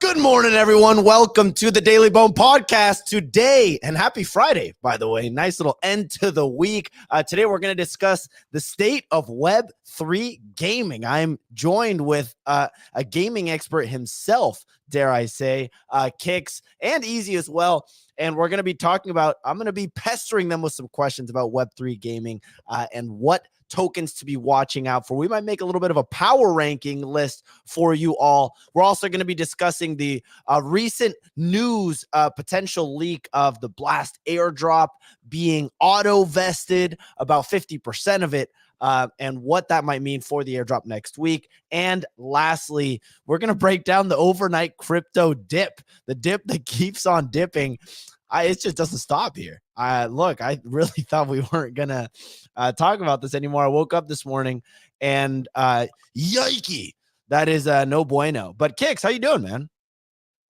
Good morning, everyone. Welcome to the Daily Bone Podcast today, and happy Friday, by the way. Nice little end to the week. Today, we're going to discuss the state of Web3 gaming. I'm joined with a gaming expert himself, dare I say, Kicks, and Easy as well. And we're going to be talking about, I'm going to be pestering them with some questions about Web3 gaming and what tokens to be watching out for. We might make a little bit of a power ranking list for you all. We're also going to be discussing the recent news potential leak of the Blast airdrop being auto vested, about 50% of it, and what that might mean for the airdrop next week. And lastly, we're going to break down the overnight crypto dip, the dip that keeps on dipping. It just doesn't stop here. Look, I really thought we weren't going to talk about this anymore. I woke up this morning and yikey, that is no bueno. But Kicks, how you doing, man?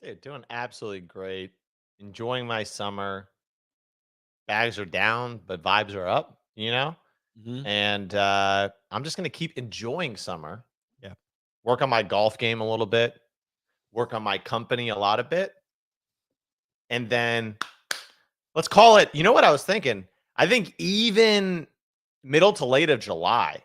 Dude, doing absolutely great. Enjoying my summer. Bags are down, but vibes are up, you know? Mm-hmm. And I'm just going to keep enjoying summer. Yeah. Work on my golf game a little bit. Work on my company a lot of bit. And then let's call it, you know what I was thinking? I think even middle to late of July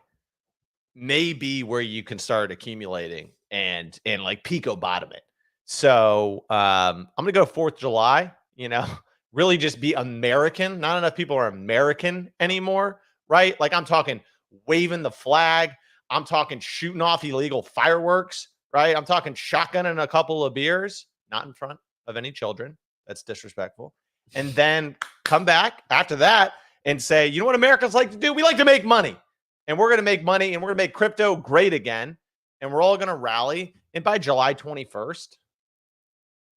may be where you can start accumulating and like Pico bottom it. So I'm going to go 4th of July, you know, really just be American. Not enough people are American anymore, right? Like I'm talking waving the flag. I'm talking shooting off illegal fireworks, right? I'm talking shotgunning a couple of beers, not in front of any children. That's disrespectful. And then come back after that and say, you know what Americans like to do? We like to make money. And we're going to make money and we're going to make crypto great again. And we're all going to rally. And by July 21st,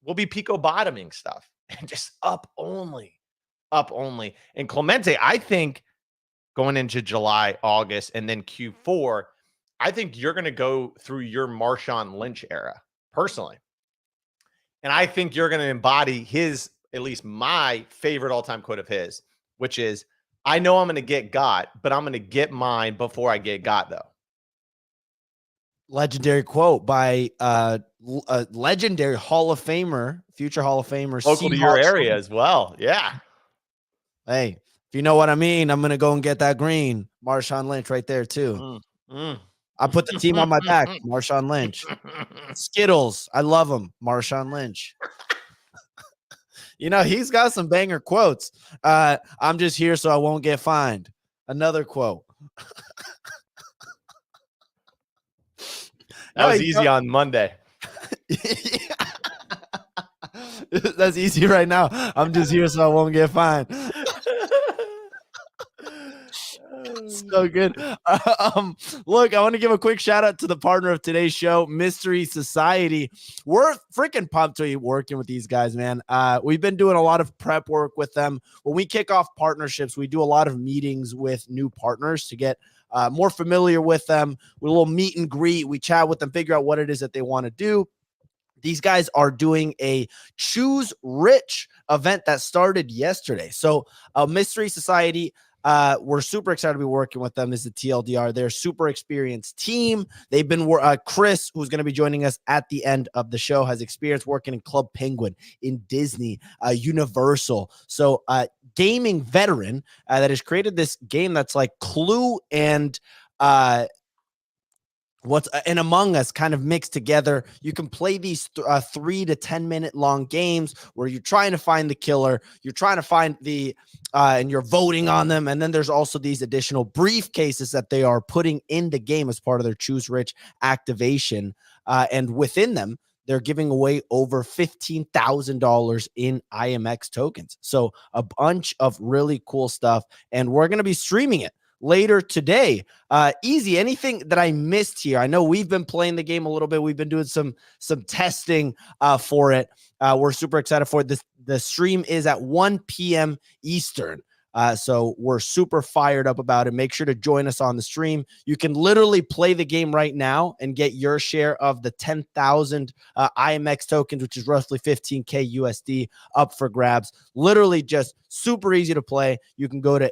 we'll be Pico bottoming stuff and just up only. And Clemente, I think going into July, August, and then Q4, I think you're going to go through your Marshawn Lynch era personally. And I think you're going to embody his, at least my favorite all-time quote of his, which is, I know I'm going to get got, but I'm going to get mine before I get got, though. Legendary quote by a legendary Hall of Famer, future Hall of Famer. Local to your area as well. Yeah. Hey, if you know what I mean, I'm going to go and get that green. Marshawn Lynch right there, too. I put the team on my back. Marshawn Lynch. Skittles. I love him. Marshawn Lynch. You know, he's got some banger quotes. I'm just here so I won't get fined. Another quote. That was easy on Monday. That's easy right now. I'm just here so I won't get fined. So good. Look, I want to give a quick shout out to the partner of today's show, Mystery Society. We're freaking pumped to be working with these guys, man. We've been doing a lot of prep work with them. When we kick off partnerships, we do a lot of meetings with new partners to get more familiar with them. With a little meet and greet, we chat with them, figure out what it is that they want to do. These guys are doing a Choose Rich event that started yesterday. So Mystery Society, we're super excited to be working with them. This is the TLDR. They're a super experienced team. They've been Chris, who's going to be joining us at the end of the show, has experience working in Club Penguin, in Disney, Universal. So gaming veteran that has created this game that's like Clue and what's and Among Us kind of mixed together. You can play these 3 to 10 minute long games where you're trying to find the killer, you're trying to find the and you're voting on them. And then there's also these additional briefcases that they are putting in the game as part of their Choose Rich activation. And within them, they're giving away over $15,000 in IMX tokens. So a bunch of really cool stuff. And we're going to be streaming it later today. Easy, anything that I missed here? I know we've been playing the game a little bit. We've been doing some testing for it. We're super excited for it. The stream is at 1 p.m. Eastern. So we're super fired up about it. Make sure to join us on the stream. You can literally play the game right now and get your share of the 10,000 IMX tokens, which is roughly 15K USD up for grabs. Literally just super easy to play. You can go to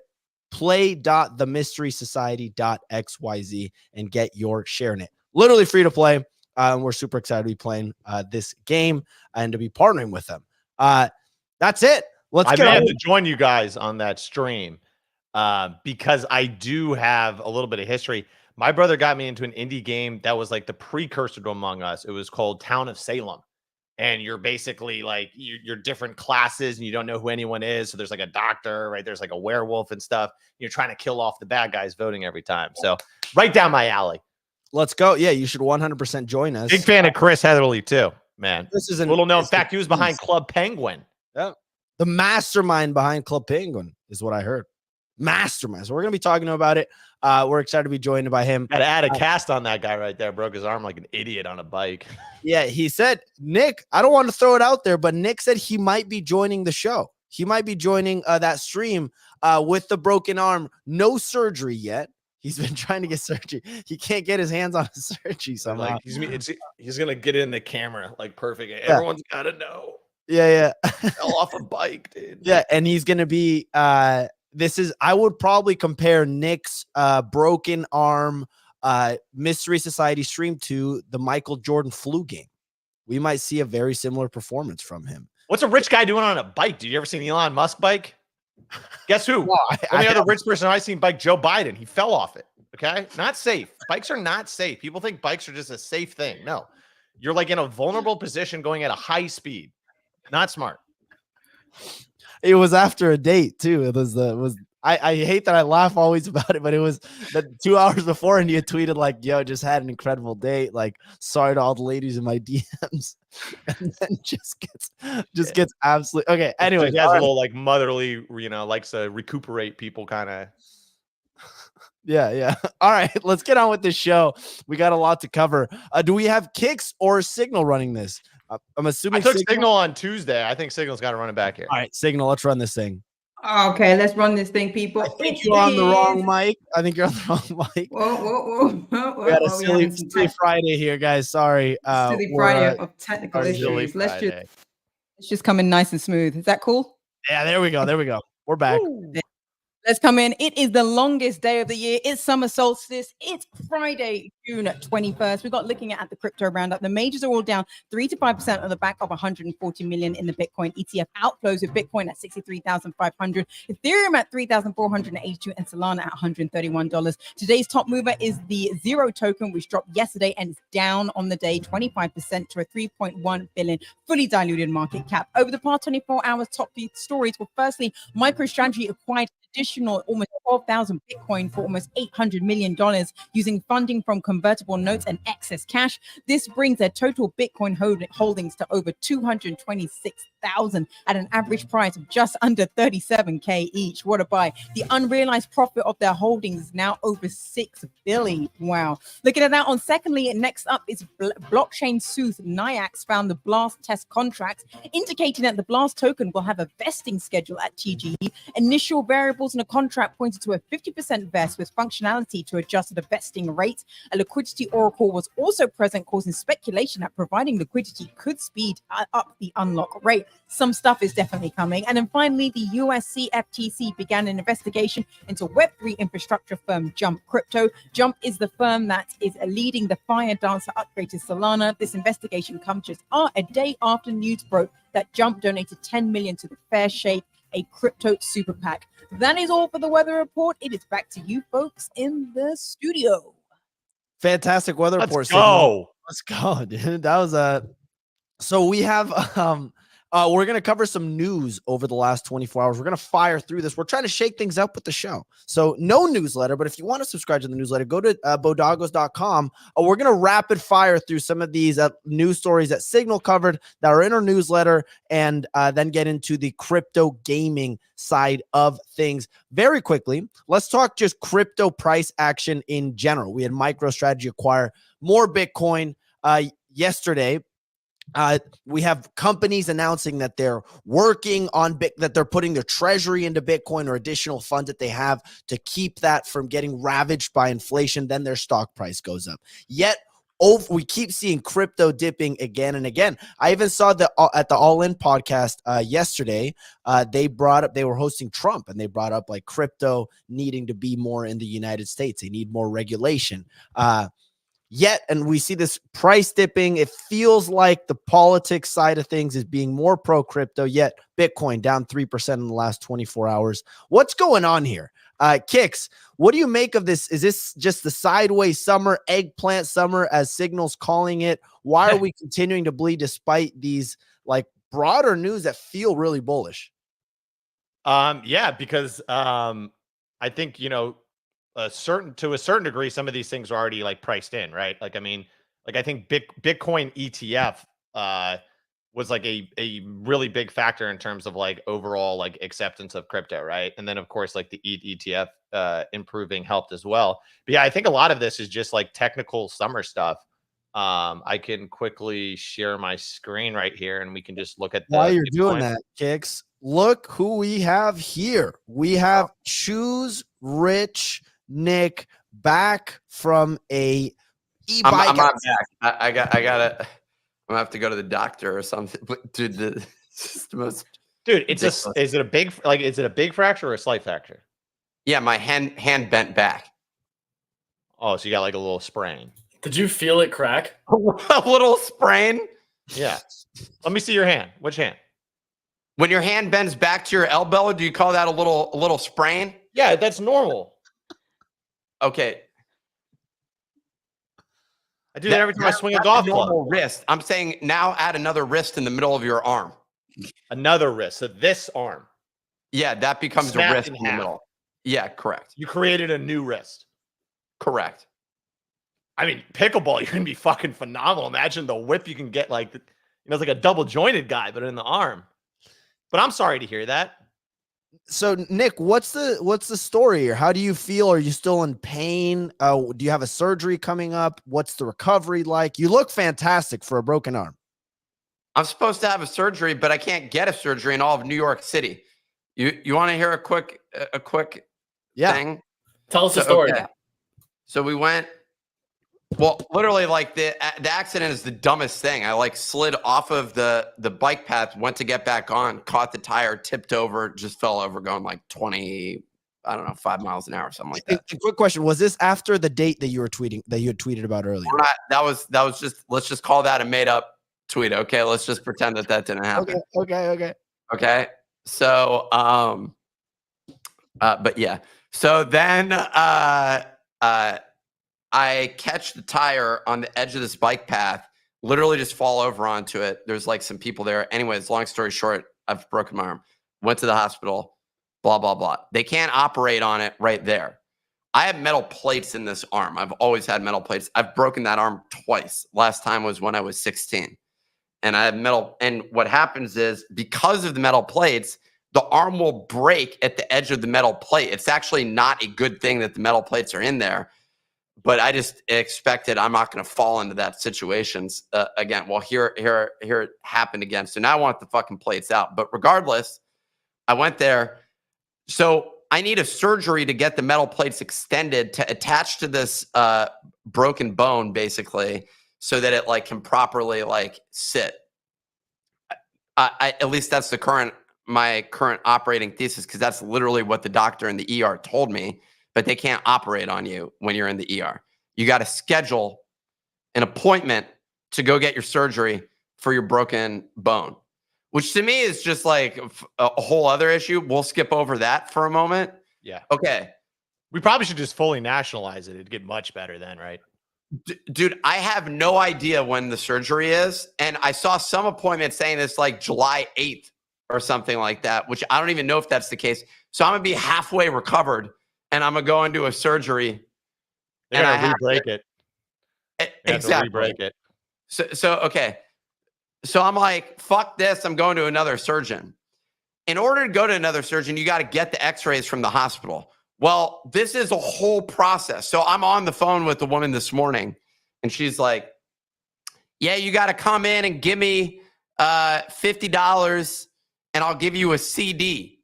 play.themysterysociety.xyz and get your share in it. Literally free to play. We're super excited to be playing this game and to be partnering with them. That's it. I may have to join you guys on that stream because I do have a little bit of history. My brother got me into an indie game that was like the precursor to Among Us. It was called Town of Salem. And you're basically like you're different classes and you don't know who anyone is. So there's like a doctor, right? There's like a werewolf and stuff. You're trying to kill off the bad guys voting every time. So right down my alley. Let's go. Yeah, you should 100% join us. Big fan of Chris Heatherly too, man. This is a little known fact. He was behind Club Penguin. Yeah. The mastermind behind Club Penguin is what I heard. Mastermind. So we're going to be talking about it. We're excited to be joined by him. Got to add a cast on that guy right there. Broke his arm like an idiot on a bike. Yeah, he said, Nick, I don't want to throw it out there, but Nick said he might be joining the show. He might be joining that stream with the broken arm. No surgery yet. He's been trying to get surgery. He can't get his hands on his surgery somehow. Like he's going to get in the camera like perfect. Yeah. Everyone's got to know. Yeah. Fell off a bike, dude. Yeah, and he's going to be I would probably compare Nick's broken arm Mystery Society stream to the Michael Jordan flu game. We might see a very similar performance from him. What's a rich guy doing on a bike? Did you ever see an Elon Musk bike? Guess who? No, Only other rich person I've seen bike, Joe Biden. He fell off it. Okay. Not safe. Bikes are not safe. People think bikes are just a safe thing. No, you're like in a vulnerable position going at a high speed. Not smart. It was after a date too. I hate that I laugh always about it, but it was the 2 hours before, and you had tweeted like, "Yo, just had an incredible date. Like, sorry to all the ladies in my DMs," and then just gets absolutely okay. Anyway, he has a little like motherly, likes to recuperate people, kind of. Yeah. All right, let's get on with this show. We got a lot to cover. Do we have Kicks or Signal running this? I'm assuming I took Signal on Tuesday. I think Signal's got to run it back here. All right, Signal, let's run this thing. Okay, let's run this thing, people. I think you're on the wrong mic. Whoa. We got a silly Friday here, guys. Sorry. Silly Friday of technical issues. Let's just come in nice and smooth. Is that cool? Yeah, there we go. We're back. Woo. Let's come in. It is the longest day of the year. It's summer solstice. It's Friday, June 21st. We've got looking at the crypto roundup. The majors are all down 3 to 5% on the back of 140 million in the Bitcoin ETF outflows, with Bitcoin at 63,500, Ethereum at 3,482, and Solana at $131. Today's top mover is the Zero token, which dropped yesterday and is down on the day 25% to a 3.1 billion fully diluted market cap. Over the past 24 hours, top stories were firstly, MicroStrategy acquired additional almost 12,000 Bitcoin for almost $800 million using funding from convertible notes and excess cash. This brings their total Bitcoin holdings to over 226,000 at an average price of just under 37K each. What a buy. The unrealized profit of their holdings is now over 6 billion. Wow. Looking at that on secondly, next up is blockchain sleuth Nyax found the Blast test contracts, indicating that the Blast token will have a vesting schedule at TGE. Initial variables in a contract pointed to a 50% vest with functionality to adjust the vesting rate. A liquidity oracle was also present, causing speculation that providing liquidity could speed up the unlock rate. Some stuff is definitely coming. And then finally, the US CFTC began an investigation into Web3 infrastructure firm Jump Crypto. Jump is the firm that is leading the Fire Dancer upgrade to Solana. This investigation comes just a day after news broke that Jump donated 10 million to the Fair Shake, a crypto super PAC. That is all for the weather report. It is back to you folks in the studio. Fantastic weather report. Let's go, dude. That was so we have we're going to cover some news over the last 24 hours. We're going to fire through this. We're trying to shake things up with the show. So no newsletter, but if you want to subscribe to the newsletter, go to bodagos.com. We're going to rapid fire through some of these news stories that Signal covered that are in our newsletter, and then get into the crypto gaming side of things very quickly. Let's talk just crypto price action in general. We had MicroStrategy acquire more Bitcoin yesterday. We have companies announcing that they're working on that they're putting their treasury into Bitcoin or additional funds that they have to keep that from getting ravaged by inflation. Then their stock price goes up. Yet we keep seeing crypto dipping again and again. I even saw at the All In podcast yesterday, they were hosting Trump, and they brought up like crypto needing to be more in the United States. They need more regulation. Yet, and we see this price dipping. It feels like the politics side of things is being more pro crypto, yet Bitcoin down 3% in the last 24 hours. What's going on here? Kicks, what do you make of this? Is this just the sideways summer, eggplant summer, as Signal's calling it? Why are we continuing to bleed despite these like broader news that feel really bullish? Yeah, because I think, to a certain degree, some of these things are already like priced in, right? Like, I mean, like I think Bitcoin ETF was like a really big factor in terms of like overall like acceptance of crypto, right? And then of course like the ETF improving helped as well. But yeah, I think a lot of this is just like technical summer stuff. I can quickly share my screen right here, and we can just look at the While you're Bitcoin. doing that, Kicks, look who we have here. We have chooserich Nick back from a e-bike. I'm not back. I got it. I'm gonna have to go to the doctor or something. But dude, it's the most. Dude, is it a big fracture or a slight fracture? Yeah, my hand bent back. Oh, so you got like a little sprain. Did you feel it crack? A little sprain. Yeah. Let me see your hand. Which hand? When your hand bends back to your elbow, do you call that a little sprain? Yeah, that's normal. Okay. I do that every time I swing a golf club. Normal wrist. I'm saying now add another wrist in the middle of your arm. Another wrist. So this arm. Yeah, that becomes a wrist in the middle. Yeah, correct. You created a new wrist. Correct. I mean, pickleball, you're gonna be fucking phenomenal. Imagine the whip you can get, like, it's like a double jointed guy, but in the arm. But I'm sorry to hear that. So Nick, what's the story here? How do you feel? Are you still in pain? Do you have a surgery coming up? What's the recovery like? You look fantastic for a broken arm. I'm supposed to have a surgery, but I can't get a surgery in all of New York City. You want to hear a quick thing? Tell us the story. Okay. So we went. Well, literally, like the accident is the dumbest thing. I like slid off of the bike path, went to get back on, caught the tire, tipped over, just fell over, going like 20, I don't know, 5 miles an hour, something like that. A quick question: was this after the date that you had tweeted about earlier? That was just, let's just call that a made up tweet. Okay, let's just pretend that didn't happen. Okay. So, but yeah. So then, I catch the tire on the edge of this bike path, literally just fall over onto it. There's like some people there. Anyways, long story short, I've broken my arm. Went to the hospital, blah, blah, blah. They can't operate on it right there. I have metal plates in this arm. I've always had metal plates. I've broken that arm twice. Last time was when I was 16. And I have metal. And what happens is because of the metal plates, the arm will break at the edge of the metal plate. It's actually not a good thing that the metal plates are in there. But I just expected I'm not going to fall into that situation again. Well, here it happened again. So now I want the fucking plates out. But regardless, I went there. So I need a surgery to get the metal plates extended to attach to this broken bone, basically, so that it like can properly like sit. At least that's my current operating thesis, because that's literally what the doctor in the ER told me. But they can't operate on you when you're in the ER. You got to schedule an appointment to go get your surgery for your broken bone, which to me is just like a whole other issue. We'll skip over that for a moment. Yeah. Okay. We probably should just fully nationalize it. It'd get much better then, right? Dude, I have no idea when the surgery is. And I saw some appointment saying it's like July 8th or something like that, which I don't even know if that's the case. So I'm going to be halfway recovered. And I'm gonna go into a surgery, and I re-break it. Exactly. Re-break it. So okay. So I'm like, fuck this. I'm going to another surgeon. In order to go to another surgeon, you got to get the X-rays from the hospital. Well, this is a whole process. So I'm on the phone with the woman this morning, and she's like, "Yeah, you got to come in and give me $50, and I'll give you a CD."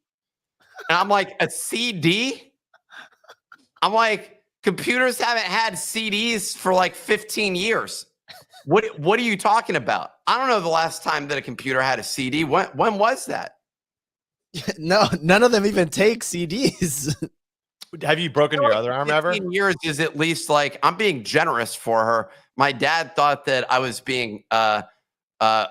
And I'm like, "A CD?" I'm like, computers haven't had CDs for like 15 years. What are you talking about? I don't know the last time that a computer had a CD. When was that? No, none of them even take CDs. Have you broken your other arm ever? 15 years is at least like, I'm being generous for her. My dad thought that I was being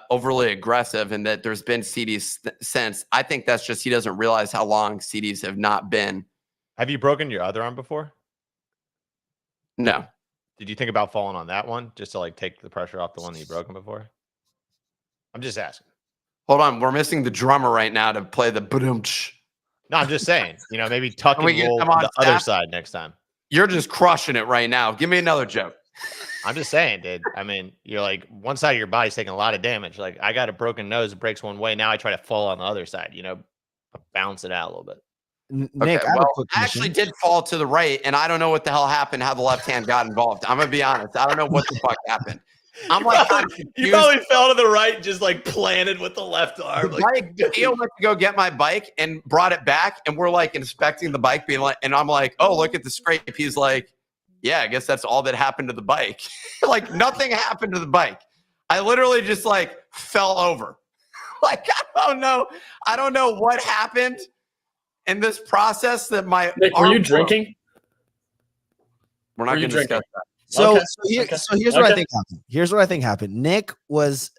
overly aggressive and that there's been CDs since. I think that's just he doesn't realize how long CDs have not been. Have you broken your other arm before? No. Did you think about falling on that one just to like take the pressure off the one that you broken before? I'm just asking. Hold on, we're missing the drummer right now to play the boom-ch. No, I'm just saying, maybe tuck Can and we get roll them on the other staff? side next time. You're just crushing it right now. Give me another joke. I'm just saying, dude. I mean, you're like one side of your body's taking a lot of damage. Like I got a broken nose, it breaks one way. Now I try to fall on the other side, bounce it out a little bit. Nick, I have a quick I actually question. did fall to the right, and I don't know what the hell happened, how the left hand got involved. I'm gonna be honest. I don't know what the fuck happened. I'm like, You probably fell to the right, just like planted with the left arm. Like, Theo went to go get my bike and brought it back, and we're like inspecting the bike, being like, and I'm like, oh, look at the scrape. He's like, yeah, I guess that's all that happened to the bike. Like nothing happened to the bike. I literally just like fell over. Like I don't know what happened in this process that my Nick, were you drinking? We're not Were you going to discuss drinking? that. So, Okay. so here's what I think happened. Here's what I think happened. Nick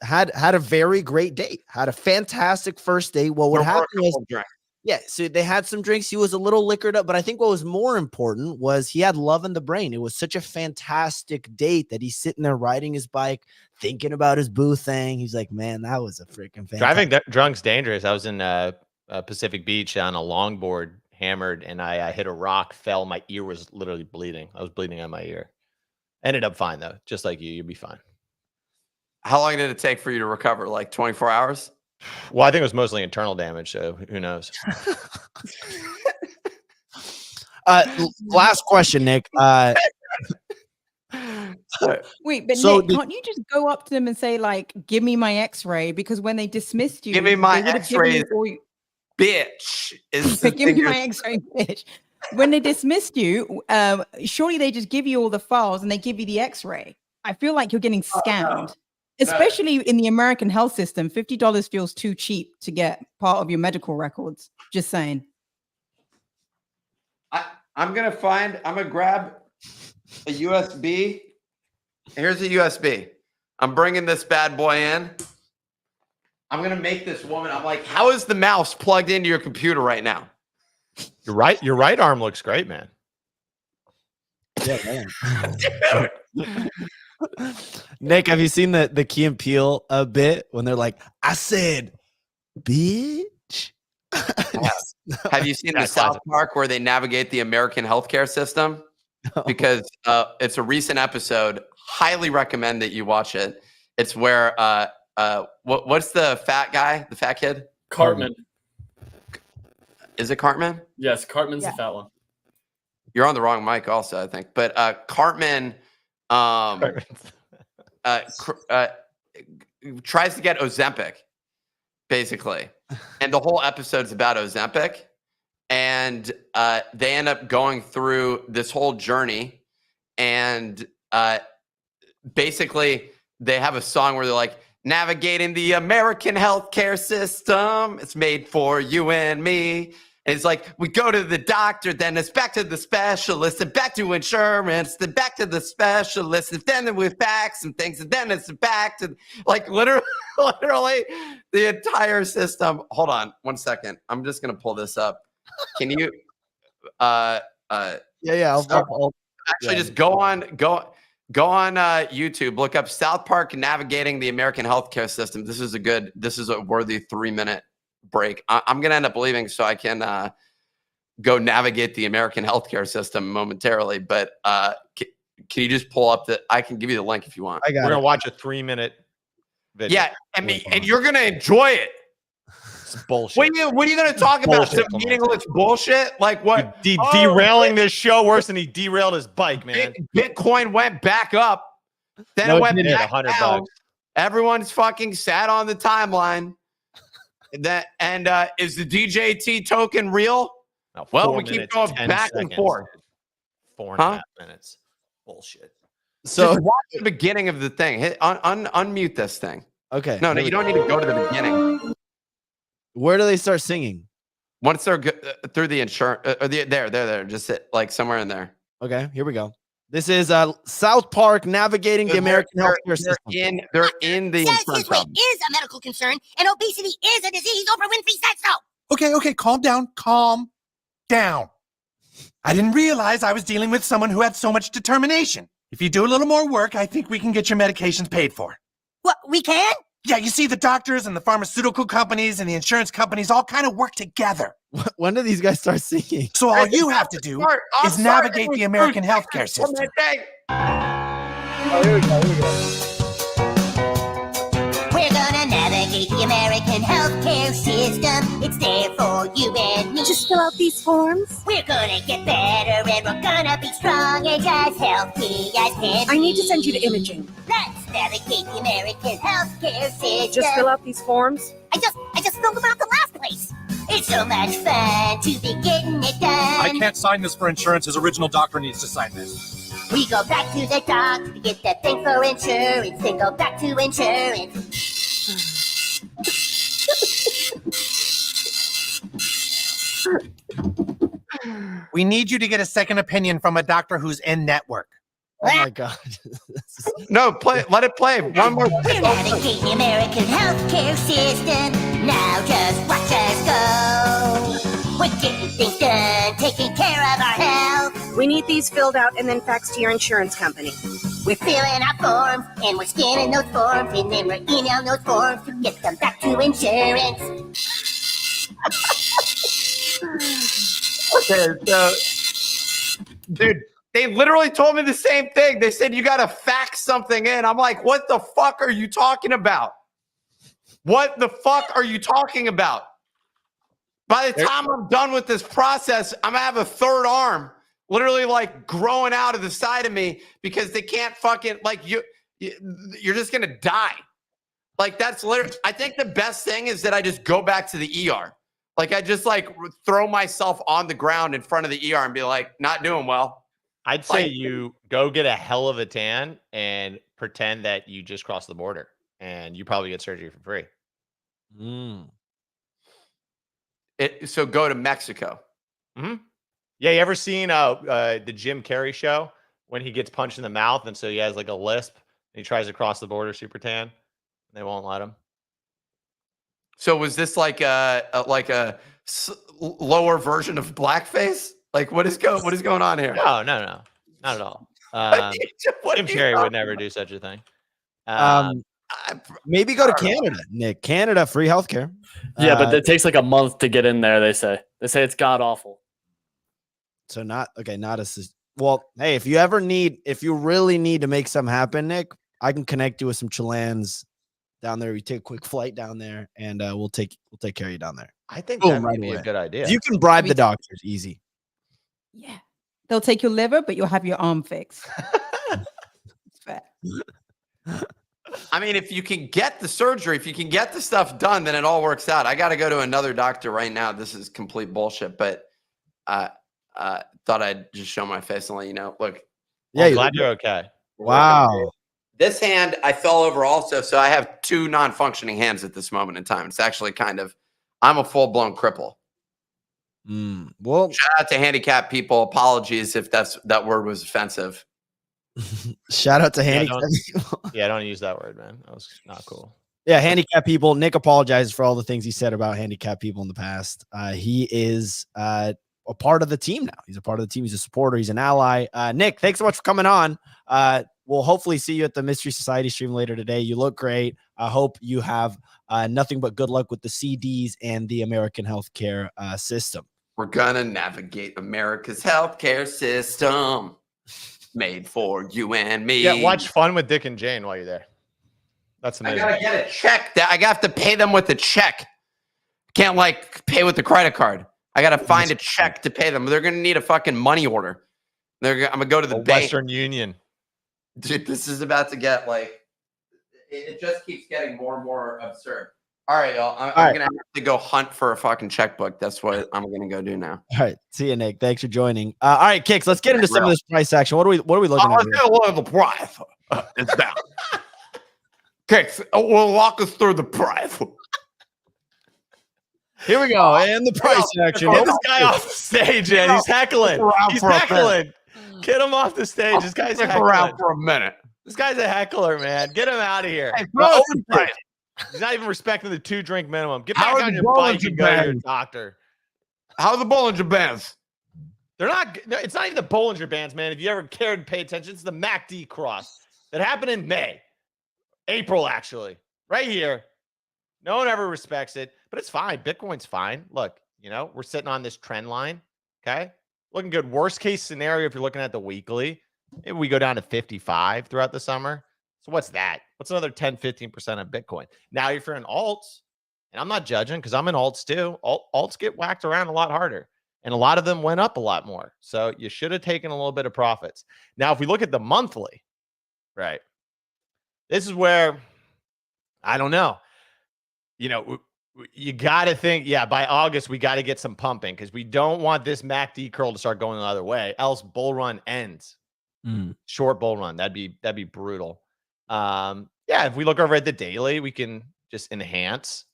had a very great date, had a fantastic first date. Well, what There were a happened was, couple drinks. yeah, so they had some drinks. He was a little liquored up, but I think what was more important was he had love in the brain. It was such a fantastic date that he's sitting there riding his bike, thinking about his boo thing. He's like, man, that was a freaking fantastic. Driving drunk's dangerous. I was in Pacific Beach on a longboard, hammered, and I hit a rock, fell. My ear was literally bleeding. I was bleeding on my ear. Ended up fine though, just like you'll be fine. How long did it take for you to recover? Like 24 hours? Well, I think it was mostly internal damage, so who knows? Last question, Nick. Wait, but So Nick, can't you just go up to them and say, like, give me my x-ray? Because when they dismissed you, Give me my they would have given you x-rays. all you- Bitch. Is the give me thing my x-ray, bitch. When they dismissed you, surely they just give you all the files and they give you the x-ray. I feel like you're getting scammed. Especially in the American health system, $50 feels too cheap to get part of your medical records. Just saying. I'm going to grab a USB. Here's a USB. I'm bringing this bad boy in. I'm going to make this woman. I'm like, how is the mouse plugged into your computer right now? Your right arm looks great, man. Yeah, man. Nick, have you seen the Key and Peele bit when they're like, I said, bitch? Have you seen the South Park where they navigate the American healthcare system? No. Because it's a recent episode. Highly recommend that you watch it. It's where what's the fat guy, the fat kid? Cartman. Is it Cartman? Yes, Cartman's the fat one. You're on the wrong mic also, I think. But Cartman tries to get Ozempic, basically. And the whole episode's about Ozempic. And they end up going through this whole journey. And basically, they have a song where they're like, navigating the American healthcare system. It's made for you and me. And it's like, we go to the doctor, then it's back to the specialist, and back to insurance, then back to the specialist, and then with facts and things, and then it's back to, like, literally the entire system. Hold on 1 second. I'm just going to pull this up. Can you, Yeah. actually just go on YouTube, look up South Park navigating the American healthcare system. This is a worthy 3-minute break. I'm going to end up leaving so I can go navigate the American healthcare system momentarily. But can you just pull up I can give you the link if you want. We're going to watch a 3-minute video. Yeah. I mean, and you're going to enjoy it. It's bullshit. What are you going to talk about? Some Bullshit. meaningless bullshit? Like what? Derailing this show worse than he derailed his bike, man. Bitcoin went back up. Then No, it went it didn't. back down. Everyone's fucking sat on the timeline. Is the DJT token real? No, Well, 4 we keep minutes, going 10 back and seconds. forth. 4.5 minutes. Bullshit. So, Just watch the beginning of the thing. Hit unmute this thing. okay. No, you don't need to go to the beginning. Where do they start singing? Once they're through the insurance, there, just sit like somewhere in there. Okay, here we go. This is South Park navigating the American healthcare system. They're in the Says insurance his weight company. is a medical concern and obesity is a disease. Oprah Winfrey said so. Okay, calm down. Calm down. I didn't realize I was dealing with someone who had so much determination. If you do a little more work, I think we can get your medications paid for. What, we can? Yeah, you see, the doctors and the pharmaceutical companies and the insurance companies all kind of work together. When do these guys start singing? So all you have to do is navigate the American healthcare system. Oh, here we go. We're gonna navigate the American healthcare system. It's there for you and me. Just fill out these forms. We're gonna get better and we're gonna be strong and as healthy as can be. I need to send you to imaging. Let's navigate the American healthcare system. Just fill out these forms. I just filled them out the last place. It's so much fun to be getting it done. I can't sign this for insurance. His original doctor needs to sign this. We go back to the doctor to get that thing for insurance, then go back to insurance. We need you to get a second opinion from a doctor who's in network. Oh my God. No, let it play. One more. We're navigating the American healthcare system. Now just watch us go. We're getting things done, taking care of our health. We need these filled out and then faxed to your insurance company. We're filling out forms, and we're scanning those forms, and then we're emailing those forms to get them back to insurance. Okay, so, dude, they literally told me the same thing. They said you got to fax something in. I'm like, what the fuck are you talking about? What the fuck are you talking about? By the time I'm done with this process, I'm gonna have a third arm literally like growing out of the side of me because they can't fucking like you're just gonna die. Like that's literally, I think the best thing is that I just go back to the ER. Like I just like throw myself on the ground in front of the ER and be like, not doing well. I'd say you go get a hell of a tan and pretend that you just crossed the border and you probably get surgery for free. So go to Mexico. Yeah, you ever seen the Jim Carrey show when he gets punched in the mouth and so he has like a lisp and he tries to cross the border super tan and they won't let him? So was this like a lower version of blackface? Like what is going on here? No, not at all. Jim Carrey would never do such a thing. Maybe go to Canada, Nick. Canada, free healthcare. Yeah, but it takes like a month to get in there. They say it's god awful. So not as well. Hey, if you really need to make something happen, Nick, I can connect you with some Chilans down there. We take a quick flight down there, and we'll take care of you down there. I think Boom, that right would be away. a good idea. You can bribe the doctors easy. Yeah. They'll take your liver, but you'll have your arm fixed. It's fair. I mean, if you can get the surgery, if you can get the stuff done, then it all works out. I got to go to another doctor right now. This is complete bullshit, but thought I'd just show my face and let you know. Look. Yeah, I'm glad you're okay. Wow. This hand, I fell over also, so I have two non-functioning hands at this moment in time. It's actually I'm a full-blown cripple. Well, shout out to handicapped people. Apologies if that word was offensive. Shout out to handicapped people. Yeah, don't use that word, man. That was not cool. Yeah, handicapped people. Nick apologizes for all the things he said about handicapped people in the past. He is a part of the team now. He's a part of the team. He's a supporter. He's an ally. Nick, thanks so much for coming on. We'll hopefully see you at the Mystery Society stream later today. You look great. I hope you have nothing but good luck with the CDs and the American healthcare system. We're gonna navigate America's healthcare system, made for you and me. Yeah, watch Fun with Dick and Jane while you're there. That's amazing. I gotta get a check. I have to pay them with a check. Can't like pay with the credit card. I gotta find a check to pay them. They're gonna need a fucking money order. I'm gonna go to the bank. Western Union. Dude, this is about to get like, it just keeps getting more and more absurd. All right, y'all. I'm going to have to go hunt for a fucking checkbook. That's what I'm going to go do now. All right. See you, Nick. Thanks for joining. All right, Kicks, let's get into some of this price action. What are we looking at? Let's get a look at the price. It's down. Kicks, we'll walk us through the price. Here we go. And the price action. Get this guy off the stage, man. He's heckling. He's heckling. Get him off the stage. This guy's Stick heckling. around for a minute. This guy's a heckler, man. Get him out of here. Hey, bro, right. He's not even respecting the 2-drink minimum. Get How back are on the your bike Bollinger and go to your Bands? doctor. How are the Bollinger Bands? They're not. It's not even the Bollinger Bands, man. If you ever cared to pay attention, it's the MACD cross that happened in April, actually, right here. No one ever respects it, but it's fine. Bitcoin's fine. Look, we're sitting on this trend line. Okay, looking good. Worst case scenario, if you're looking at the weekly, maybe we go down to 55 throughout the summer. So what's that? What's another 10, 15% of Bitcoin? Now, if you're in alts, and I'm not judging because I'm in alts too, alts get whacked around a lot harder. And a lot of them went up a lot more. So you should have taken a little bit of profits. Now, if we look at the monthly, right, this is where, I don't know, you got to think, by August, we got to get some pumping because we don't want this MACD curl to start going the other way. Else bull run ends. Short bull run. That'd be brutal. If we look over at the daily, we can just enhance.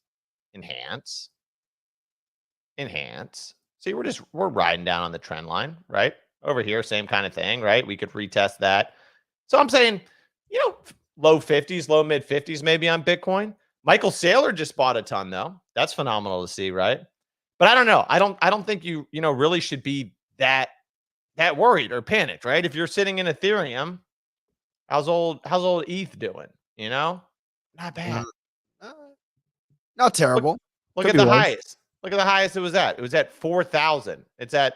See, we're riding down on the trend line, right? Over here, same kind of thing, right? We could retest that. So I'm saying, low 50s, low mid 50s maybe on Bitcoin. Michael Saylor just bought a ton though. That's phenomenal to see, right? But I don't know. I don't think you really should be that worried or panicked, right? If you're sitting in Ethereum, how's old ETH doing? Not bad. Not terrible. Look at the highest. Look at the highest it was at. It was at 4,000. It's at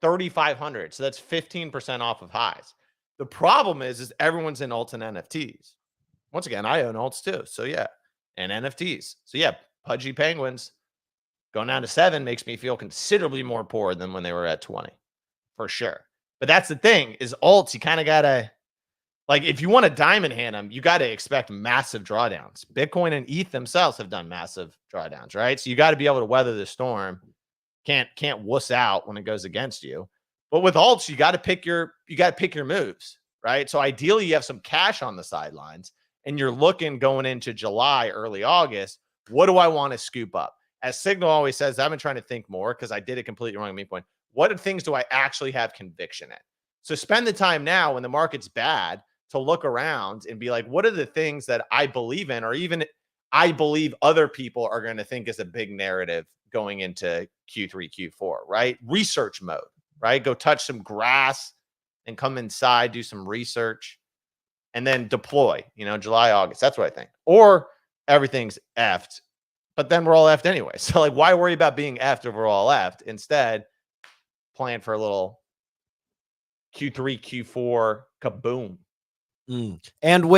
3,500. So that's 15% off of highs. The problem is everyone's in alts and NFTs. Once again, I own alts too. So yeah, and NFTs. So yeah, pudgy penguins going down to 7 makes me feel considerably more poor than when they were at 20, for sure. But that's the thing is alts. You kind of gotta if you want to diamond hand them, you got to expect massive drawdowns. Bitcoin and ETH themselves have done massive drawdowns, right? So you got to be able to weather the storm. Can't wuss out when it goes against you. But with alts, you got to pick your moves, right? So ideally, you have some cash on the sidelines, and you're looking going into July, early August. What do I want to scoop up? As Signal always says, I've been trying to think more because I did it completely wrong at Memecoin. What things do I actually have conviction in? So spend the time now when the market's bad to look around and be like, what are the things that I believe in, or even I believe other people are going to think is a big narrative going into Q3, Q4, right? Research mode, right? Go touch some grass and come inside, do some research, and then deploy, July, August. That's what I think. Or everything's effed, but then we're all effed anyway. So why worry about being effed if we're all effed? Instead, plan for a little Q3, Q4 kaboom. And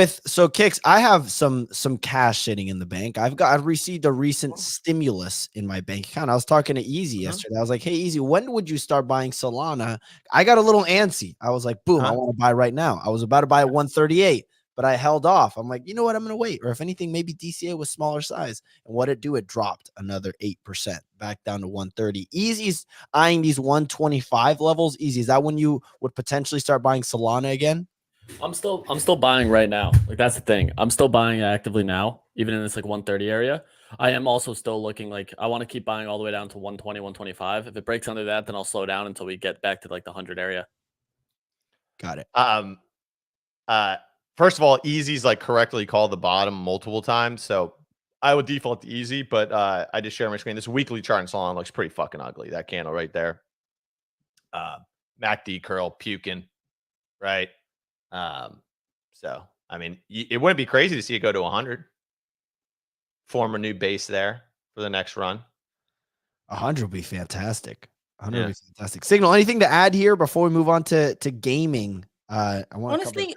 Kicks, I have some cash sitting in the bank. I've received a recent stimulus in my bank account. I was talking to Easy yesterday. I was like, hey, Easy, when would you start buying Solana? I got a little antsy. I was like, boom, I want to buy right now. I was about to buy at 138, but I held off. I'm like, you know what? I'm going to wait. Or if anything, maybe DCA was smaller size. And what it do? It dropped another 8% back down to 130. Easy's eyeing these 125 levels. Easy, is that when you would potentially start buying Solana again? I'm still buying right now. That's the thing. I'm still buying actively now, even in this 130 area. I am also still looking I want to keep buying all the way down to 120, 125. If it breaks under that, then I'll slow down until we get back to the 100 area. Got it. First of all, Easy's correctly called the bottom multiple times. So I would default to Easy, but I just share my screen. This weekly chart in Solana looks pretty fucking ugly. That candle right there. MACD curl puking, right? So I mean, it wouldn't be crazy to see it go to 100, form a new base there for the next run. 100 would be fantastic. 100 would be fantastic. Signal, anything to add here before we move on to gaming? I want honestly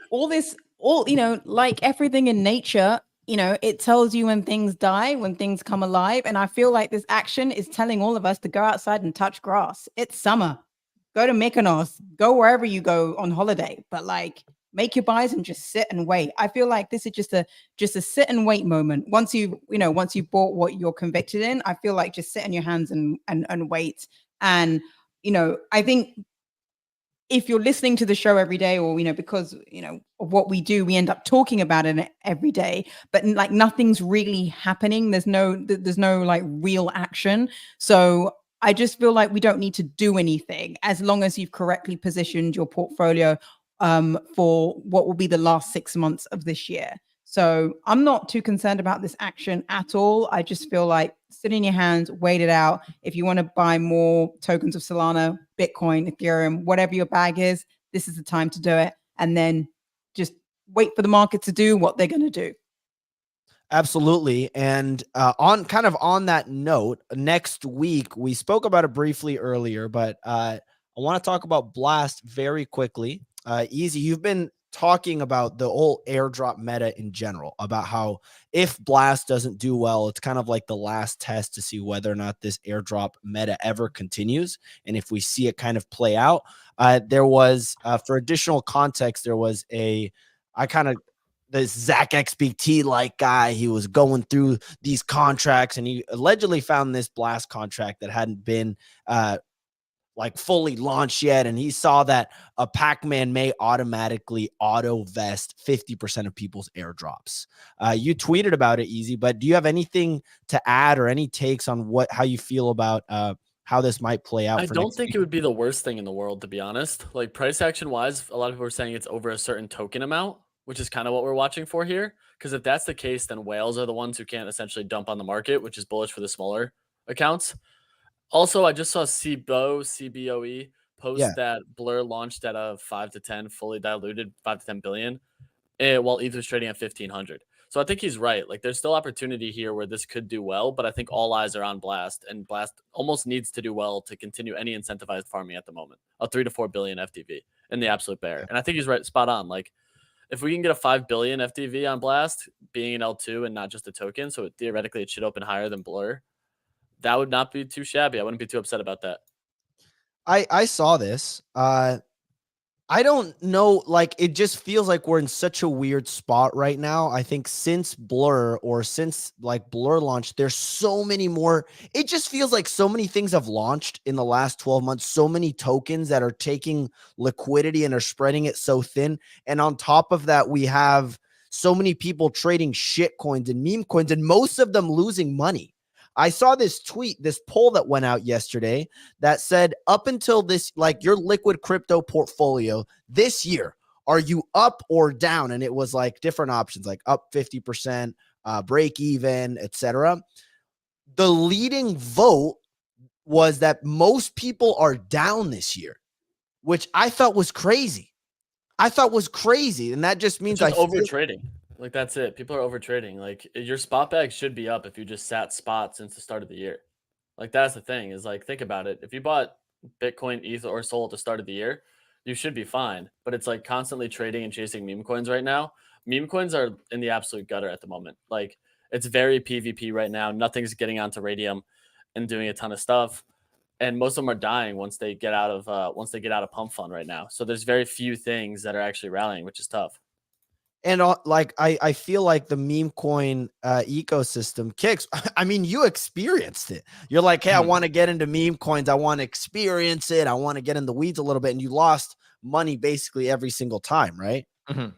like everything in nature, it tells you when things die, when things come alive, and I feel like this action is telling all of us to go outside and touch grass. It's summer. Go to Mykonos, go wherever you go on holiday, but make your buys and just sit and wait. I feel like this is just a sit and wait moment. Once you bought what you're convicted in, I feel like just sit in your hands and wait. And I think if you're listening to the show every day, or because of what we do, we end up talking about it every day, but like nothing's really happening. There's no like real action. So I just feel like we don't need to do anything as long as you've correctly positioned your portfolio for what will be the last 6 months of this year. So I'm not too concerned about this action at all. I just feel like sit in your hands, wait it out. If you want to buy more tokens of Solana, Bitcoin, Ethereum, whatever your bag is, this is the time to do it. And then just wait for the market to do what they're going to do. Absolutely. And on that note, next week, we spoke about it briefly earlier, but I want to talk about Blast very quickly. Easy, you've been talking about the whole airdrop meta in general, about how if Blast doesn't do well, it's kind of like the last test to see whether or not this airdrop meta ever continues. And if we see it kind of play out, there was, for additional context, there was this Zach XBT like guy. He was going through these contracts and he allegedly found this Blast contract that hadn't been like fully launched yet. And he saw that a Pac-Man may automatically auto vest 50% of people's airdrops. You tweeted about it, Easy, but do you have anything to add or any takes on how you feel about how this might play out? I don't think it would be the worst thing in the world, to be honest. Like price action wise, a lot of people are saying it's over a certain token amount, which is kind of what we're watching for here. Because if that's the case, then whales are the ones who can't essentially dump on the market, which is bullish for the smaller accounts. Also, I just saw CBOE post that Blur launched at a 5 to 10 fully diluted 5 to 10 billion, while ETH was trading at 1,500. So I think he's right. Like there's still opportunity here where this could do well, but I think all eyes are on Blast, and Blast almost needs to do well to continue any incentivized farming at the moment. A 3 to 4 billion FTV in the absolute bear. And I think he's right, spot on. Like if we can get a 5 billion FTV on Blast, being an L2 and not just a token, so theoretically it should open higher than Blur, that would not be too shabby. I wouldn't be too upset about that. I saw this. I don't know. Like, it just feels like we're in such a weird spot right now. I think since Blur launched, there's so many more. It just feels like so many things have launched in the last 12 months. So many tokens that are taking liquidity and are spreading it so thin. And on top of that, we have so many people trading shit coins and meme coins, and most of them losing money. I saw this poll that went out yesterday that said, up until this, like your liquid crypto portfolio this year, are you up or down? And it was like different options, like up 50%, break even, etc. The leading vote was that most people are down this year, which I thought was crazy. And that just means over trading. Like that's it. People are over trading. Like your spot bag should be up if you just sat spot since the start of the year. Like that's the thing is like, think about it. If you bought Bitcoin, ETH, or Sol at the start of the year, you should be fine. But it's like constantly trading and chasing meme coins right now. Meme coins are in the absolute gutter at the moment. Like it's very PvP right now. Nothing's getting onto Radium and doing a ton of stuff. And most of them are dying once they get out of pump fund right now. So there's very few things that are actually rallying, which is tough. And I feel like the meme coin ecosystem kicks. I mean, you experienced it. You're like, hey, I want to get into meme coins. I want to experience it. I want to get in the weeds a little bit. And you lost money basically every single time, right? Mm-hmm.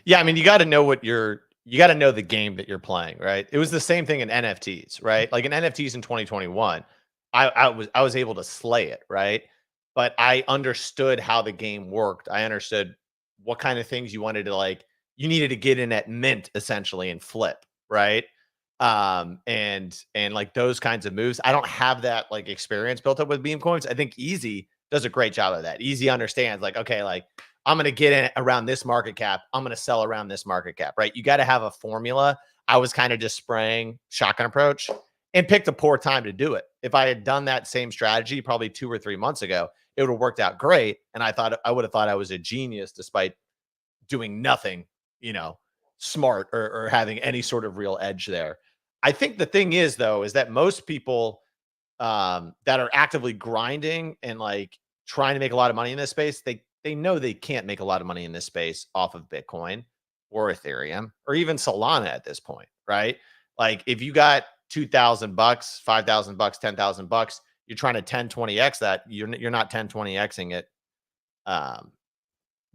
Yeah, I mean, you got to know you got to know the game that you're playing, right? It was the same thing in NFTs, right? Like in NFTs in 2021, I was able to slay it, right? But I understood how the game worked. I understood what kind of things you wanted to like. You needed to get in at mint essentially and flip, right? And like those kinds of moves. I don't have that like experience built up with meme coins. I think Easy does a great job of that. Easy understands like, okay, like I'm going to get in around this market cap. I'm going to sell around this market cap, right? You got to have a formula. I was kind of just spraying shotgun approach and picked a poor time to do it. If I had done that same strategy probably 2 or 3 months ago, it would have worked out great. And I would have thought I was a genius despite doing nothing, smart or having any sort of real edge there. I think the thing is, though, is that most people that are actively grinding and like trying to make a lot of money in this space, they know they can't make a lot of money in this space off of Bitcoin or Ethereum or even Solana at this point, right? Like if you got $2,000, $5,000, $10,000, you're trying to 10, 20x that, you're not 10, 20xing it um,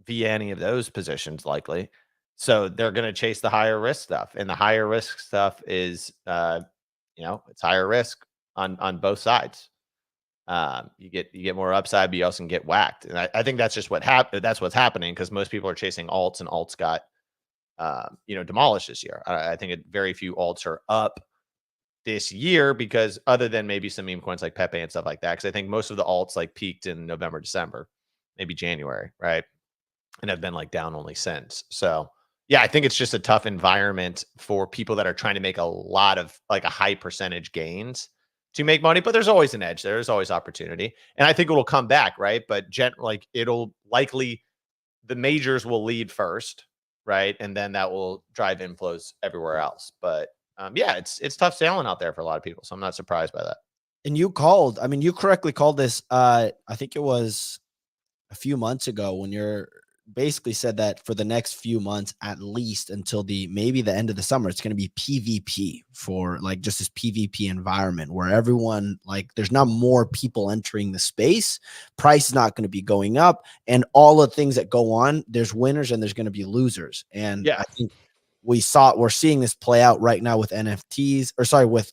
via any of those positions likely. So they're going to chase the higher risk stuff, and the higher risk stuff is, it's higher risk on both sides. You get more upside, but you also can get whacked, and I think that's just that's what's happening because most people are chasing alts, and alts got demolished this year. I think very few alts are up this year because other than maybe some meme coins like Pepe and stuff like that, because I think most of the alts like peaked in November, December, maybe January, right? And have been like down only since. So yeah, I think it's just a tough environment for people that are trying to make a lot of like a high percentage gains to make money, but there's always an edge. There's always opportunity. And I think it'll come back, right? But it'll likely, the majors will lead first, right? And then that will drive inflows everywhere else. But yeah, it's tough sailing out there for a lot of people. So I'm not surprised by that. And you correctly called this. I think it was a few months ago when you're basically said that for the next few months, at least until maybe the end of the summer, it's going to be PvP for like just this PvP environment where everyone, like, there's not more people entering the space. Price is not going to be going up, and all the things that go on, there's winners and there's going to be losers. And yeah, I think we're seeing this play out right now with NFTs, or sorry, with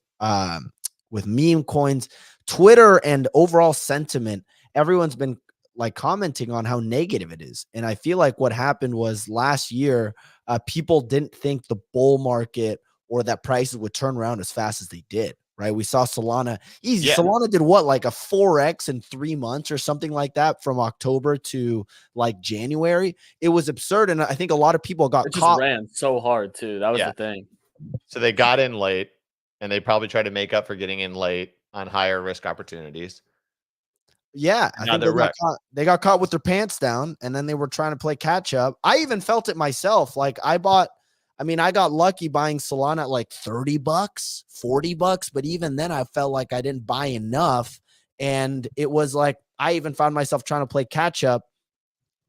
meme coins, Twitter, and overall sentiment. Everyone's been like commenting on how negative it is. And I feel like what happened was last year, people didn't think the bull market or that prices would turn around as fast as they did, right? We saw Solana easy. Yeah. Solana did what, like a 4x in 3 months or something like that from October to like January. It was absurd. And I think a lot of people got caught. Just ran so hard too. That was the thing. So they got in late, and they probably tried to make up for getting in late on higher risk opportunities. Yeah, I think they got caught with their pants down, and then they were trying to play catch up. I even felt it myself. Like I got lucky buying Solana at like $30, $40, but even then I felt like I didn't buy enough. And it was like, I even found myself trying to play catch up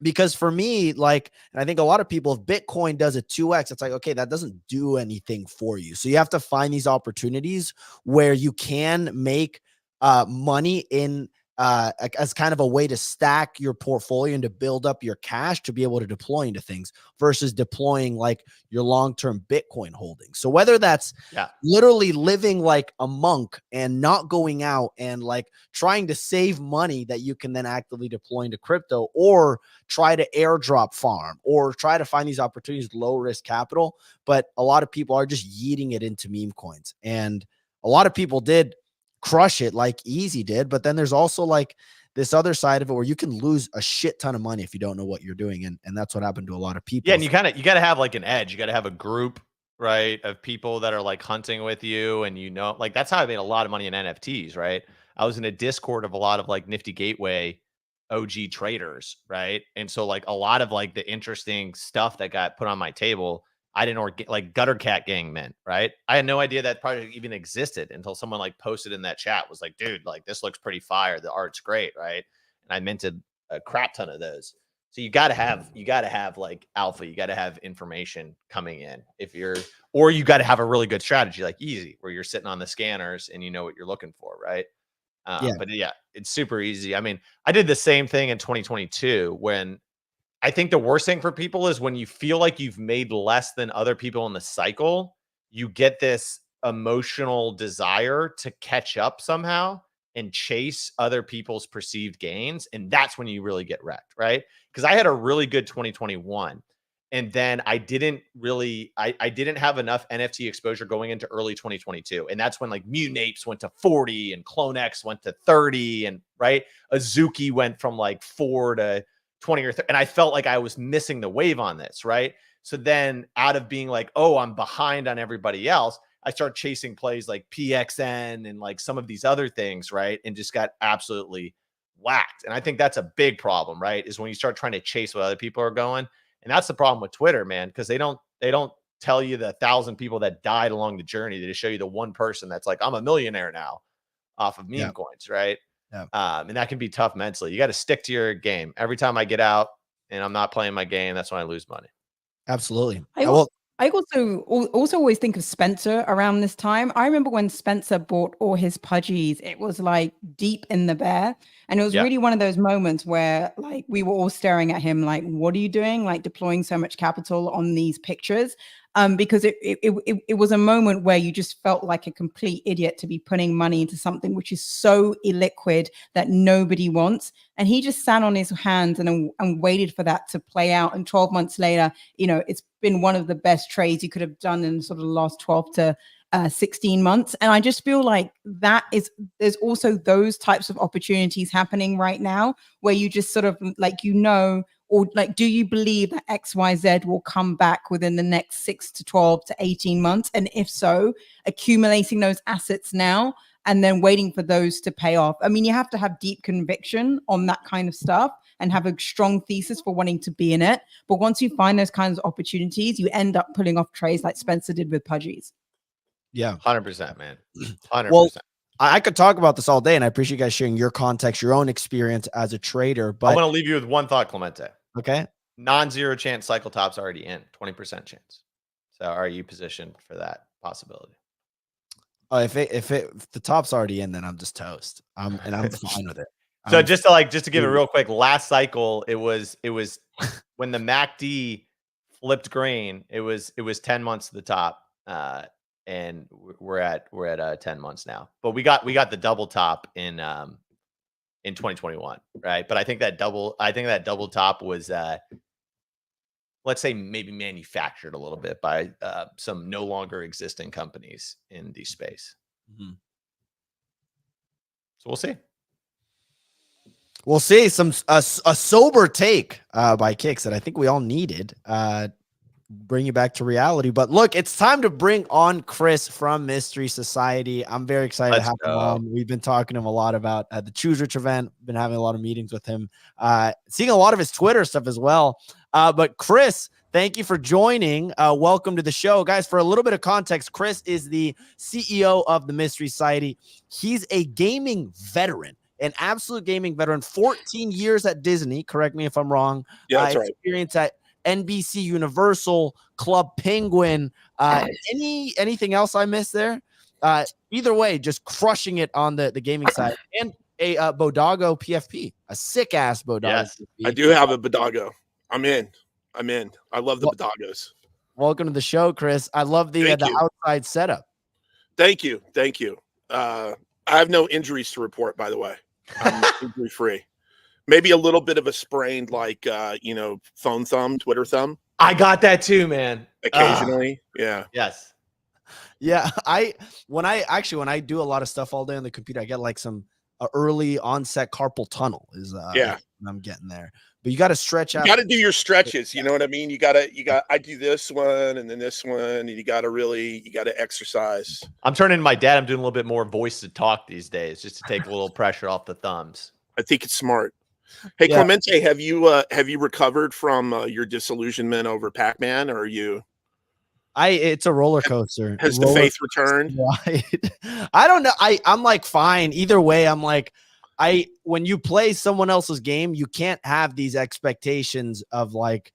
because for me, like, and I think a lot of people, if Bitcoin does a 2x, it's like, okay, that doesn't do anything for you. So you have to find these opportunities where you can make money in as kind of a way to stack your portfolio and to build up your cash to be able to deploy into things versus deploying like your long-term Bitcoin holdings. So whether that's literally living like a monk and not going out and like trying to save money that you can then actively deploy into crypto, or try to airdrop farm, or try to find these opportunities with low risk capital. But a lot of people are just yeeting it into meme coins, and a lot of people did crush it like Easy did. But then there's also like this other side of it where you can lose a shit ton of money if you don't know what you're doing. And that's what happened to a lot of people. Yeah. And you got to have like an edge. You got to have a group, right, of people that are like hunting with you. And like that's how I made a lot of money in NFTs, right? I was in a Discord of a lot of like Nifty Gateway OG traders, right? And so like a lot of like the interesting stuff that got put on my table, I didn't like Gutter Cat Gang meant, right? I had no idea that project even existed until someone like posted in that chat, was like, dude, like this looks pretty fire. The art's great, right? And I minted a crap ton of those. So you got to have like alpha. You got to have information coming in or you got to have a really good strategy like Easy, where you're sitting on the scanners and you know what you're looking for, right? But yeah, it's super easy. I mean, I did the same thing in 2022 when I think the worst thing for people is when you feel like you've made less than other people in the cycle, you get this emotional desire to catch up somehow and chase other people's perceived gains. And that's when you really get wrecked, right? Because I had a really good 2021. And then I didn't have enough NFT exposure going into early 2022. And that's when like Mutant Apes went to 40 and Clone X went to 30 and right. Azuki went from like 4 to 20 or 30. And I felt like I was missing the wave on this, right? So then out of being like, oh, I'm behind on everybody else, I started chasing plays like PXN and like some of these other things, right? And just got absolutely whacked. And I think that's a big problem, right? Is when you start trying to chase what other people are going. And that's the problem with Twitter, man, because they don't tell you the 1,000 people that died along the journey. They just show you the one person that's like, I'm a millionaire now off of meme coins, right? Yeah. And that can be tough mentally. You got to stick to your game. Every time I get out and I'm not playing my game, that's when I lose money. Absolutely. I will I also always think of Spencer around this time. I remember when Spencer bought all his pudgies, it was like deep in the bear. And it was Yeah. really one of those moments where like we were all staring at him like, what are you doing? Like deploying so much capital on these pictures. Because it was a moment where you just felt like a complete idiot to be putting money into something which is so illiquid that nobody wants. And he just sat on his hands and waited for that to play out. And 12 months later, it's been one of the best trades you could have done in sort of the last 12 to 16 months. And I just feel like there's also those types of opportunities happening right now where you just sort of like, or like, do you believe that XYZ will come back within the next 6 to 12 to 18 months? And if so, accumulating those assets now and then waiting for those to pay off. I mean, you have to have deep conviction on that kind of stuff and have a strong thesis for wanting to be in it. But once you find those kinds of opportunities, you end up pulling off trades like Spencer did with Pudgies. Yeah. 100%, man. 100%. Well, I could talk about this all day, and I appreciate you guys sharing your context, your own experience as a trader. But I want to leave you with one thought, Clemente. Okay. Non-zero chance cycle top's already in, 20% chance. So are you positioned for that possibility? If the top's already in, then I'm just toast. And I'm fine with it. So just to give it real quick, last cycle it was when the MACD flipped green, it was 10 months to the top, and we're at 10 months now. But we got the double top in 2021, right? But I think that double top was let's say maybe manufactured a little bit by some no longer existing companies in the space. Mm-hmm. So we'll see. We'll see a sober take by Kicks that I think we all needed. Bring you back to reality. But look, it's time to bring on Chris from Mystery Society. I'm very excited to have him on. We've been talking to him a lot about the chooserich event. Been having a lot of meetings with him, seeing a lot of his Twitter stuff as well. But Chris, thank you for joining. Welcome to the show, guys. For a little bit of context, Chris is the CEO of the Mystery Society. He's a gaming veteran. An absolute gaming veteran, 14 years at Disney. Correct me if I'm wrong. Yeah, that's right. Experience at NBC Universal, Club Penguin. Anything else I missed there? Either way, just crushing it on the gaming side. And a Bodago PFP, a sick ass Bodago. Yes, PFP. I do have a Bodago. I'm in. I love the Bodagos. Welcome to the show, Chris. I love the outside setup. Thank you. I have no injuries to report, by the way. I'm injury free. Maybe a little bit of a sprained, phone thumb, Twitter thumb. I got that too, man. Occasionally. Yeah. Yes. Yeah. When I do a lot of stuff all day on the computer, I get like some early onset carpal tunnel I'm getting there. But you got to stretch out. You got to do your stretches. You know what I mean? I do this one and then this one, and you got to exercise. I'm turning to my dad. I'm doing a little bit more voice to talk these days just to take a little pressure off the thumbs. I think it's smart. Hey, yeah. Clemente, have you recovered from your disillusionment over Pac-Man, or are you? It's a roller coaster. Has the faith returned? Right. I don't know. I'm like fine. Either way, I'm like, when you play someone else's game, you can't have these expectations of like,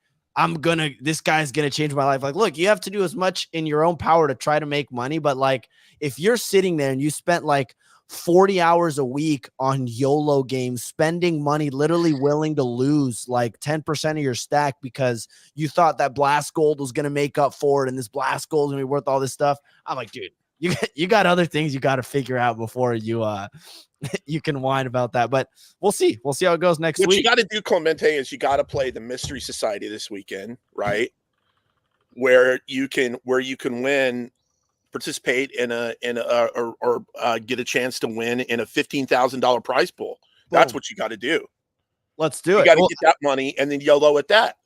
this guy's gonna change my life. Like, look, you have to do as much in your own power to try to make money. But like, if you're sitting there and you spent like 40 hours a week on YOLO games, spending money, literally willing to lose like 10% of your stack because you thought that blast gold was going to make up for it. And this blast gold is going to be worth all this stuff. I'm like, dude, you got other things you got to figure out before you can whine about that. But we'll see. We'll see how it goes next week. What you got to do, Clemente, is you got to play the Mystery Society this weekend, right? Where you can win, participate in or get a chance to win in a $15,000 prize pool. That's what you got to do. Let's do it. You got to get that money and then YOLO at that.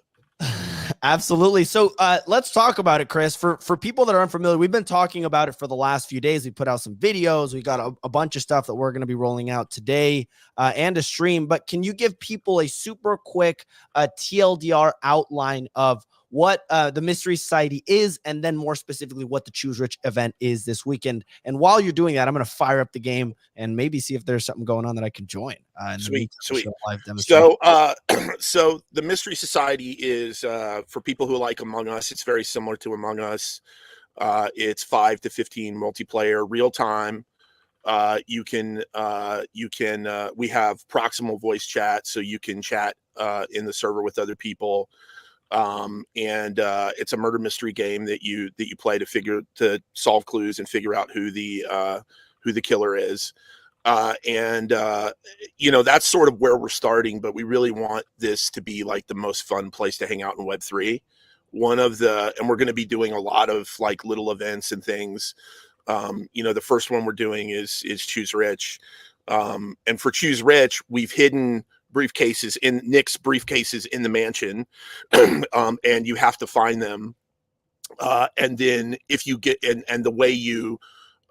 Absolutely. So let's talk about it, Chris. For people that are unfamiliar, we've been talking about it for the last few days. We put out some videos. We got a bunch of stuff that we're going to be rolling out today and a stream. But can you give people a super quick TLDR outline of what the Mystery Society is, and then more specifically what the Choose Rich event is this weekend. And while you're doing that, I'm going to fire up the game and maybe see if there's something going on that I can join. Sweet. Live demonstration. So the Mystery Society is for people who like Among Us. It's very similar to Among Us. It's 5 to 15 multiplayer, real time. We have proximal voice chat, so you can chat in the server with other people. And it's a murder mystery game that you play to solve clues and figure out who the killer is. That's sort of where we're starting, but we really want this to be like the most fun place to hang out in Web3. And we're going to be doing a lot of like little events and things. The first one we're doing is Choose Rich. And for Choose Rich, we've hidden briefcases in Nick's briefcases in the mansion. And you have to find them. And then if you get, and the way you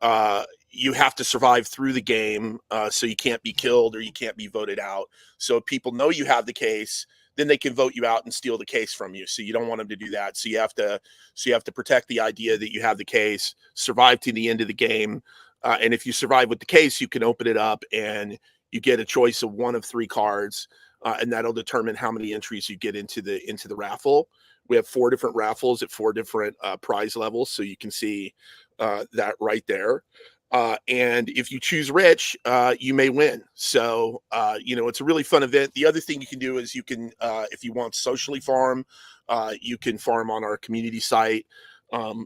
have to survive through the game, so you can't be killed or you can't be voted out. So if people know you have the case, then they can vote you out and steal the case from you. So you don't want them to do that. So you have to protect the idea that you have the case, survive to the end of the game. And if you survive with the case, you can open it up and you get a choice of one of 3 cards. And that'll determine how many entries you get into the raffle. We have 4 different raffles at 4 different prize levels. So you can see that right there. And if you choose Rich, you may win. So, it's a really fun event. The other thing you can do is you can, if you want socially farm, you can farm on our community site.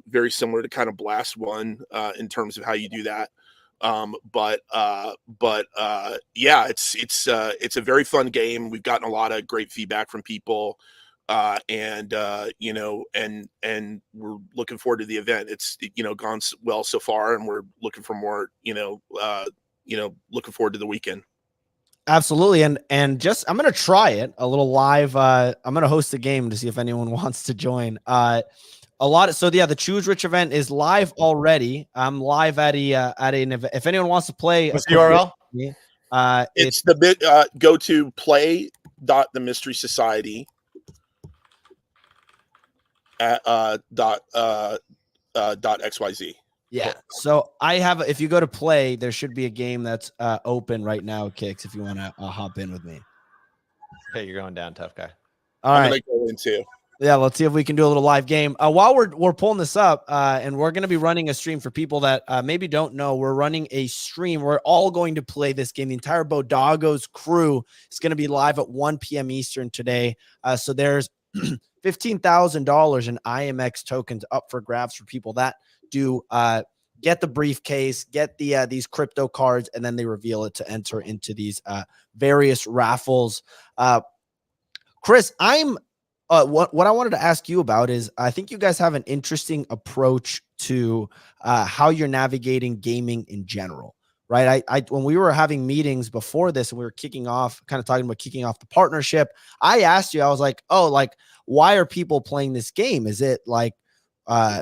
Very similar to kind of Blast One in terms of how you do that. Yeah, it's a very fun game. We've gotten a lot of great feedback from people. And we're looking forward to the event. It's gone well so far, and we're looking for more. Looking forward to the weekend. Absolutely. And just, I'm going to try it a little live. I'm going to host a game to see if anyone wants to join. The Choose Rich event is live already. I'm live at an event. If anyone wants to play, what's the URL? It's go to play.themysterysociety at .xyz. Yeah. So if you go to play, there should be a game that's open right now, Kicks, if you want to hop in with me. Okay, you're going down, tough guy. All right. I'm gonna go into. Yeah, let's see if we can do a little live game. While we're pulling this up, and we're going to be running a stream for people that maybe don't know, we're running a stream. We're all going to play this game. The entire Bodago's crew is going to be live at 1 p.m. Eastern today. So there's $15,000 in IMX tokens up for grabs for people that do get the briefcase, get these crypto cards, and then they reveal it to enter into these various raffles. Chris, what I wanted to ask you about is I think you guys have an interesting approach to how you're navigating gaming in general, right? When we were having meetings before this and we were talking about kicking off the partnership, I asked you, I was like, why are people playing this game? Is it like,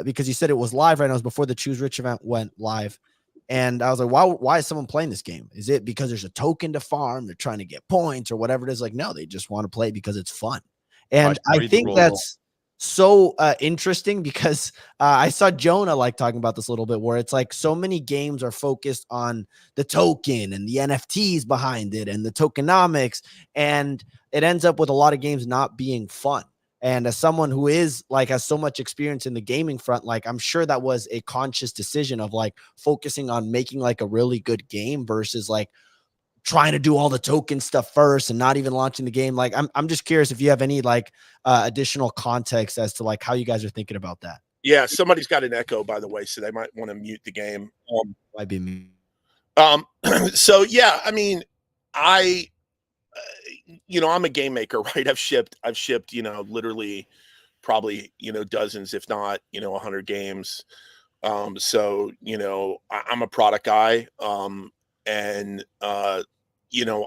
because you said it was live right now, it was before the Choose Rich event went live. And I was like, why is someone playing this game? Is it because there's a token to farm? They're trying to get points or whatever it is? Like, no, they just want to play because it's fun. And I think that's so interesting because I saw Jonah talking about this a little bit, where it's like so many games are focused on the token and the NFTs behind it and the tokenomics, and it ends up with a lot of games not being fun. And as someone who has so much experience in the gaming front, I'm sure that was a conscious decision of focusing on making a really good game versus trying to do all the token stuff first and not even launching the game. I'm just curious if you have any additional context as to how you guys are thinking about that. Yeah, somebody's got an echo, by the way, so they might want to mute the game. Might be me. So yeah, I mean, I'm a game maker, right? I've shipped, literally probably, dozens, if not, 100 games. So, I'm a product guy.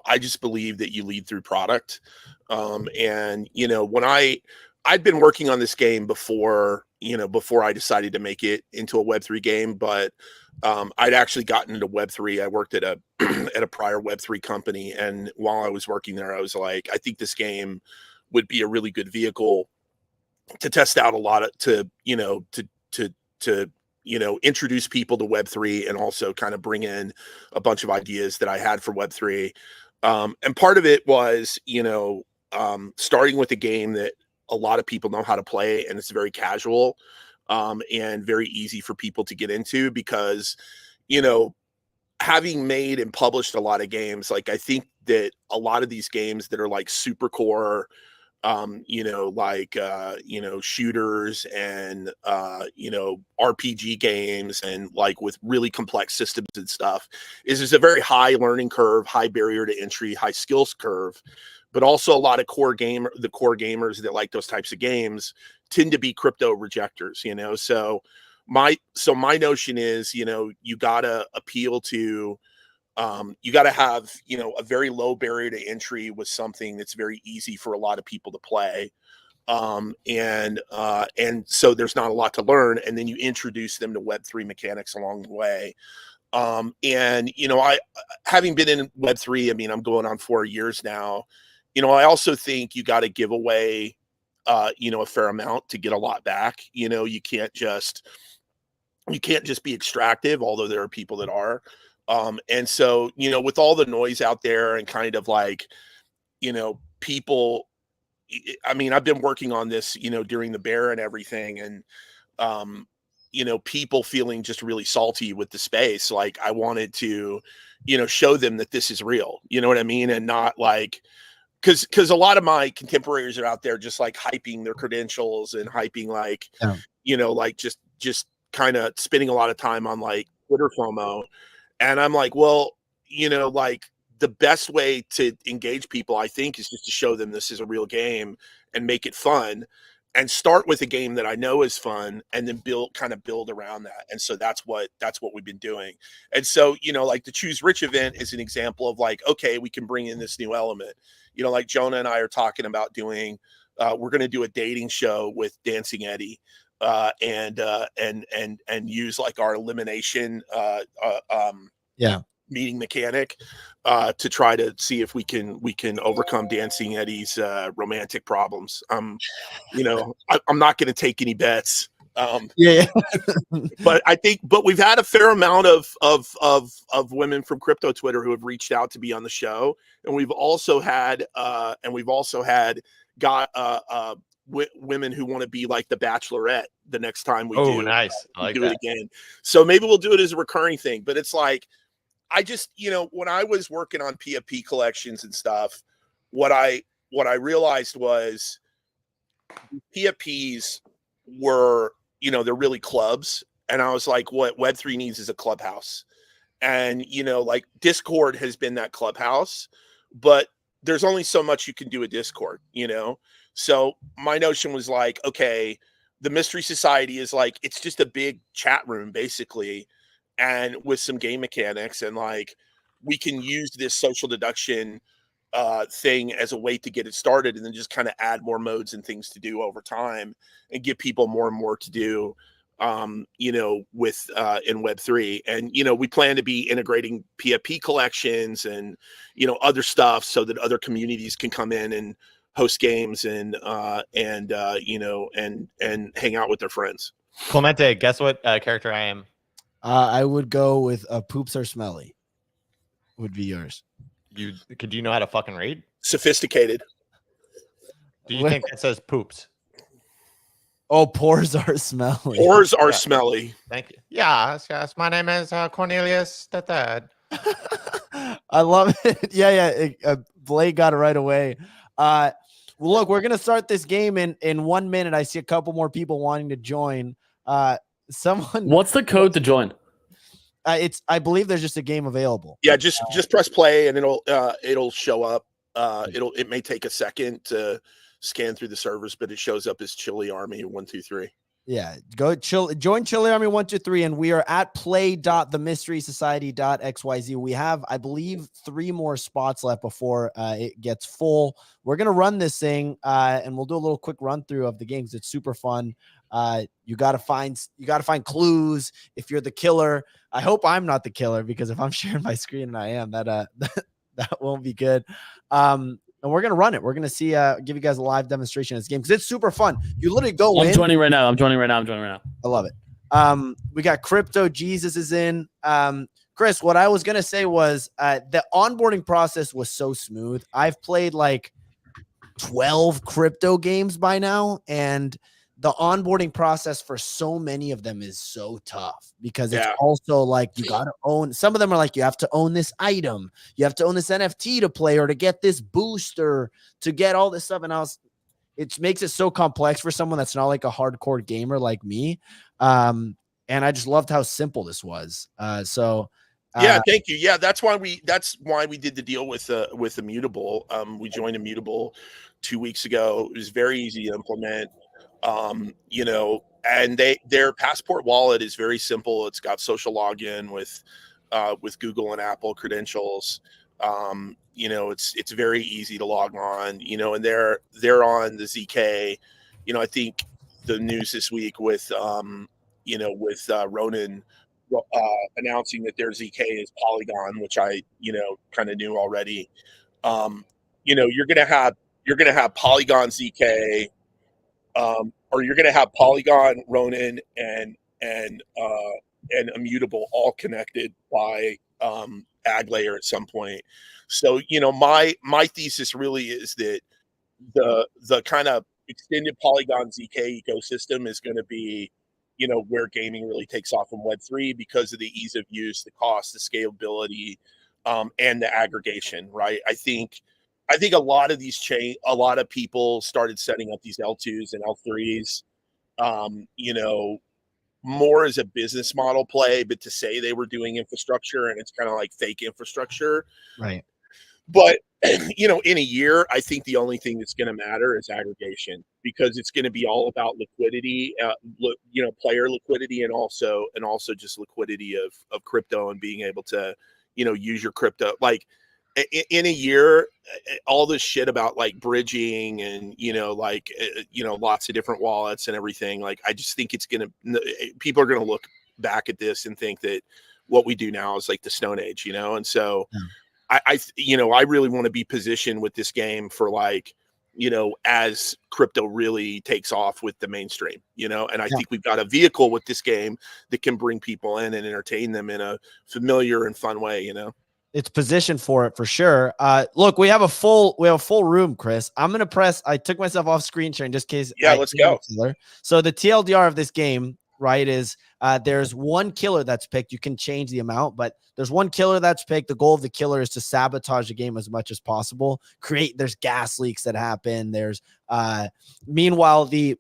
I just believe that you lead through product. When I'd been working on this game before I decided to make it into a Web3 game, but I'd actually gotten into Web3. I worked at a at a prior Web3 company, and while I was working there, I was like, I think this game would be a really good vehicle to test out a lot of to introduce people to Web3 and also kind of bring in a bunch of ideas that I had for Web3. And part of it was, starting with a game that a lot of people know how to play, and it's very casual and very easy for people to get into because, having made and published a lot of games, like I think that a lot of these games that are like super core, shooters and RPG games and like with really complex systems and stuff is there's a very high learning curve, high barrier to entry, high skills curve, but also a lot of the core gamers that like those types of games tend to be crypto rejectors, so my notion is, you gotta appeal to you got to have, a very low barrier to entry with something that's very easy for a lot of people to play. And so there's not a lot to learn. And then you introduce them to Web3 mechanics along the way. I, having been in Web3, I mean, I'm going on 4 years now. I also think you got to give away, a fair amount to get a lot back. You can't just be extractive, although there are people that are. And so, with all the noise out there and kind of like, people, I mean, I've been working on this, during the bear and everything. And, people feeling just really salty with the space. Like I wanted to, show them that this is real, you know what I mean? And not like, cause a lot of my contemporaries are out there just like hyping their credentials and hyping like, like just kind of spending a lot of time on like Twitter FOMO. And I'm like, well, like the best way to engage people, I think, is just to show them this is a real game and make it fun and start with a game that I know is fun and then build around that. And so that's what we've been doing. And so, like the Choose Rich event is an example of like, okay, we can bring in this new element, like Jonah and I are talking about doing, we're going to do a dating show with Dancing Eddie. And use like our elimination meeting mechanic to try to see if we can overcome Dancing Eddie's romantic problems. I'm not going to take any bets. But we've had a fair amount of women from crypto Twitter who have reached out to be on the show, and we've also had women who want to be like the Bachelorette the next time we do. Nice. I like do that. it again. So maybe we'll do it as a recurring thing. But it's like, I just, when I was working on PFP collections and stuff, what I realized was PFPs were, they're really clubs. And I was like, what Web3 needs is a clubhouse. And, like Discord has been that clubhouse, but there's only so much you can do with Discord, So my notion was like, okay, the Mystery Society is like, it's just a big chat room basically. And with some game mechanics, and like, we can use this social deduction thing as a way to get it started, and then just kind of add more modes and things to do over time and give people more and more to do, with in Web3. And, we plan to be integrating PFP collections and, other stuff so that other communities can come in and host games and hang out with their friends. Clemente, guess what character I am? I would go with poops are smelly. Would be yours. Do you know how to fucking read? Sophisticated. Do you think that says poops? Oh, pores are smelly. Pores are smelly. Thank you. Yes. My name is Cornelius the Third. I love it. Yeah. Blake got it right away. Look, we're gonna start this game in 1 minute. I see a couple more people wanting to join. What's the code to join? I believe there's just a game available. Yeah, just press play and it'll show up. It may take a second to scan through the servers, but it shows up as Chili Army 123. Yeah, join Chili Army 123, and we are at play.themysterysociety.xyz. We have, I believe, 3 more spots left before it gets full. We're gonna run this thing, and we'll do a little quick run through of the games. It's super fun. You gotta find clues. If you're the killer, I hope I'm not the killer, because if I'm sharing my screen and I am, that won't be good. and we're gonna run it. We're gonna see, give you guys a live demonstration of this game because it's super fun. You literally go in. I'm joining right now. I love it. We got Crypto Jesus is in. Chris, what I was gonna say was the onboarding process was so smooth. I've played like 12 crypto games by now, and the onboarding process for so many of them is so tough because it's also like you got to own. Some of them are like you have to own this item, you have to own this NFT to play or to get this booster to get all this stuff. And it makes it so complex for someone that's not like a hardcore gamer like me. And I just loved how simple this was. Yeah, thank you. Yeah, that's why we did the deal with Immutable. We joined Immutable 2 weeks ago. It was very easy to implement. You know, and their Passport wallet is very simple. It's got social login with Google and Apple credentials. You know, it's very easy to log on, you know, and they're on the ZK. You know, I think the news this week with you know, with Ronan announcing that their ZK is Polygon, which I, you know, kind of knew already. You know, you're gonna have Polygon ZK, or you're gonna have Polygon, Ronin, and Immutable all connected by ag layer at some point. So, you know, my thesis really is that the kind of extended Polygon ZK ecosystem is going to be, you know, where gaming really takes off in Web3 because of the ease of use, the cost, the scalability, and the aggregation, right? I think a lot of a lot of people started setting up these L2s and L3s, you know, more as a business model play, but to say they were doing infrastructure and it's kind of like fake infrastructure. Right. But, you know, in a year, I think the only thing that's going to matter is aggregation because it's going to be all about liquidity, you know, player liquidity and also just liquidity of crypto and being able to, you know, use your crypto. Like in a year, all this shit about like bridging and, you know, like, you know, lots of different wallets and everything. Like, I just think people are going to look back at this and think that what we do now is like the Stone Age, you know? And so, you know, I really want to be positioned with this game for like, you know, as crypto really takes off with the mainstream, you know, and I think we've got a vehicle with this game that can bring people in and entertain them in a familiar and fun way, you know. It's positioned for it for sure. Look, we have a full room, Chris. I'm gonna press. I took myself off screen sharing just in case. Yeah, let's go. So the TLDR of this game, right, is there's one killer that's picked. You can change the amount, but there's one killer that's picked. The goal of the killer is to sabotage the game as much as possible. There's gas leaks that happen. There's meanwhile the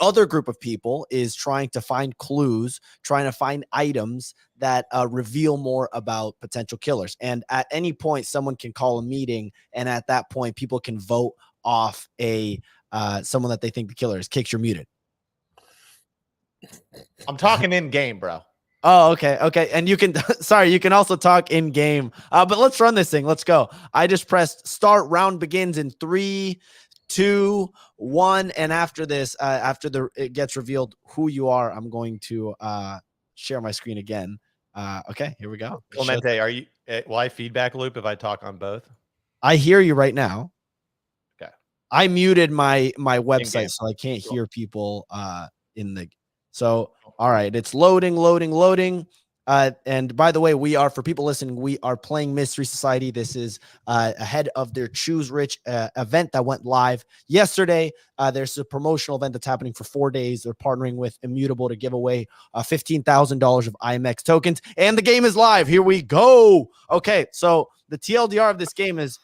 other group of people is trying to find clues, trying to find items that reveal more about potential killers. And at any point, someone can call a meeting, and at that point, people can vote off someone that they think the killer is. Kicks, you're muted. I'm talking in game, bro. Oh, okay. And you can, sorry, you can also talk in game. But let's run this thing. Let's go. I just pressed start. Round begins in 3, 2, 1. And after this, it gets revealed who you are, I'm going to share my screen again. Okay, here we go. Clemente, are you? Will I feedback loop if I talk on both? I hear you right now. Okay. I muted my website, so I can't hear people in the. So, all right, it's loading. And by the way, for people listening, we are playing Mystery Society. This is ahead of their Choose Rich event that went live yesterday. There's a promotional event that's happening for 4 days. They're partnering with Immutable to give away $15,000 of IMX tokens, and the game is live. Here we go. Okay, so the TLDR of this game is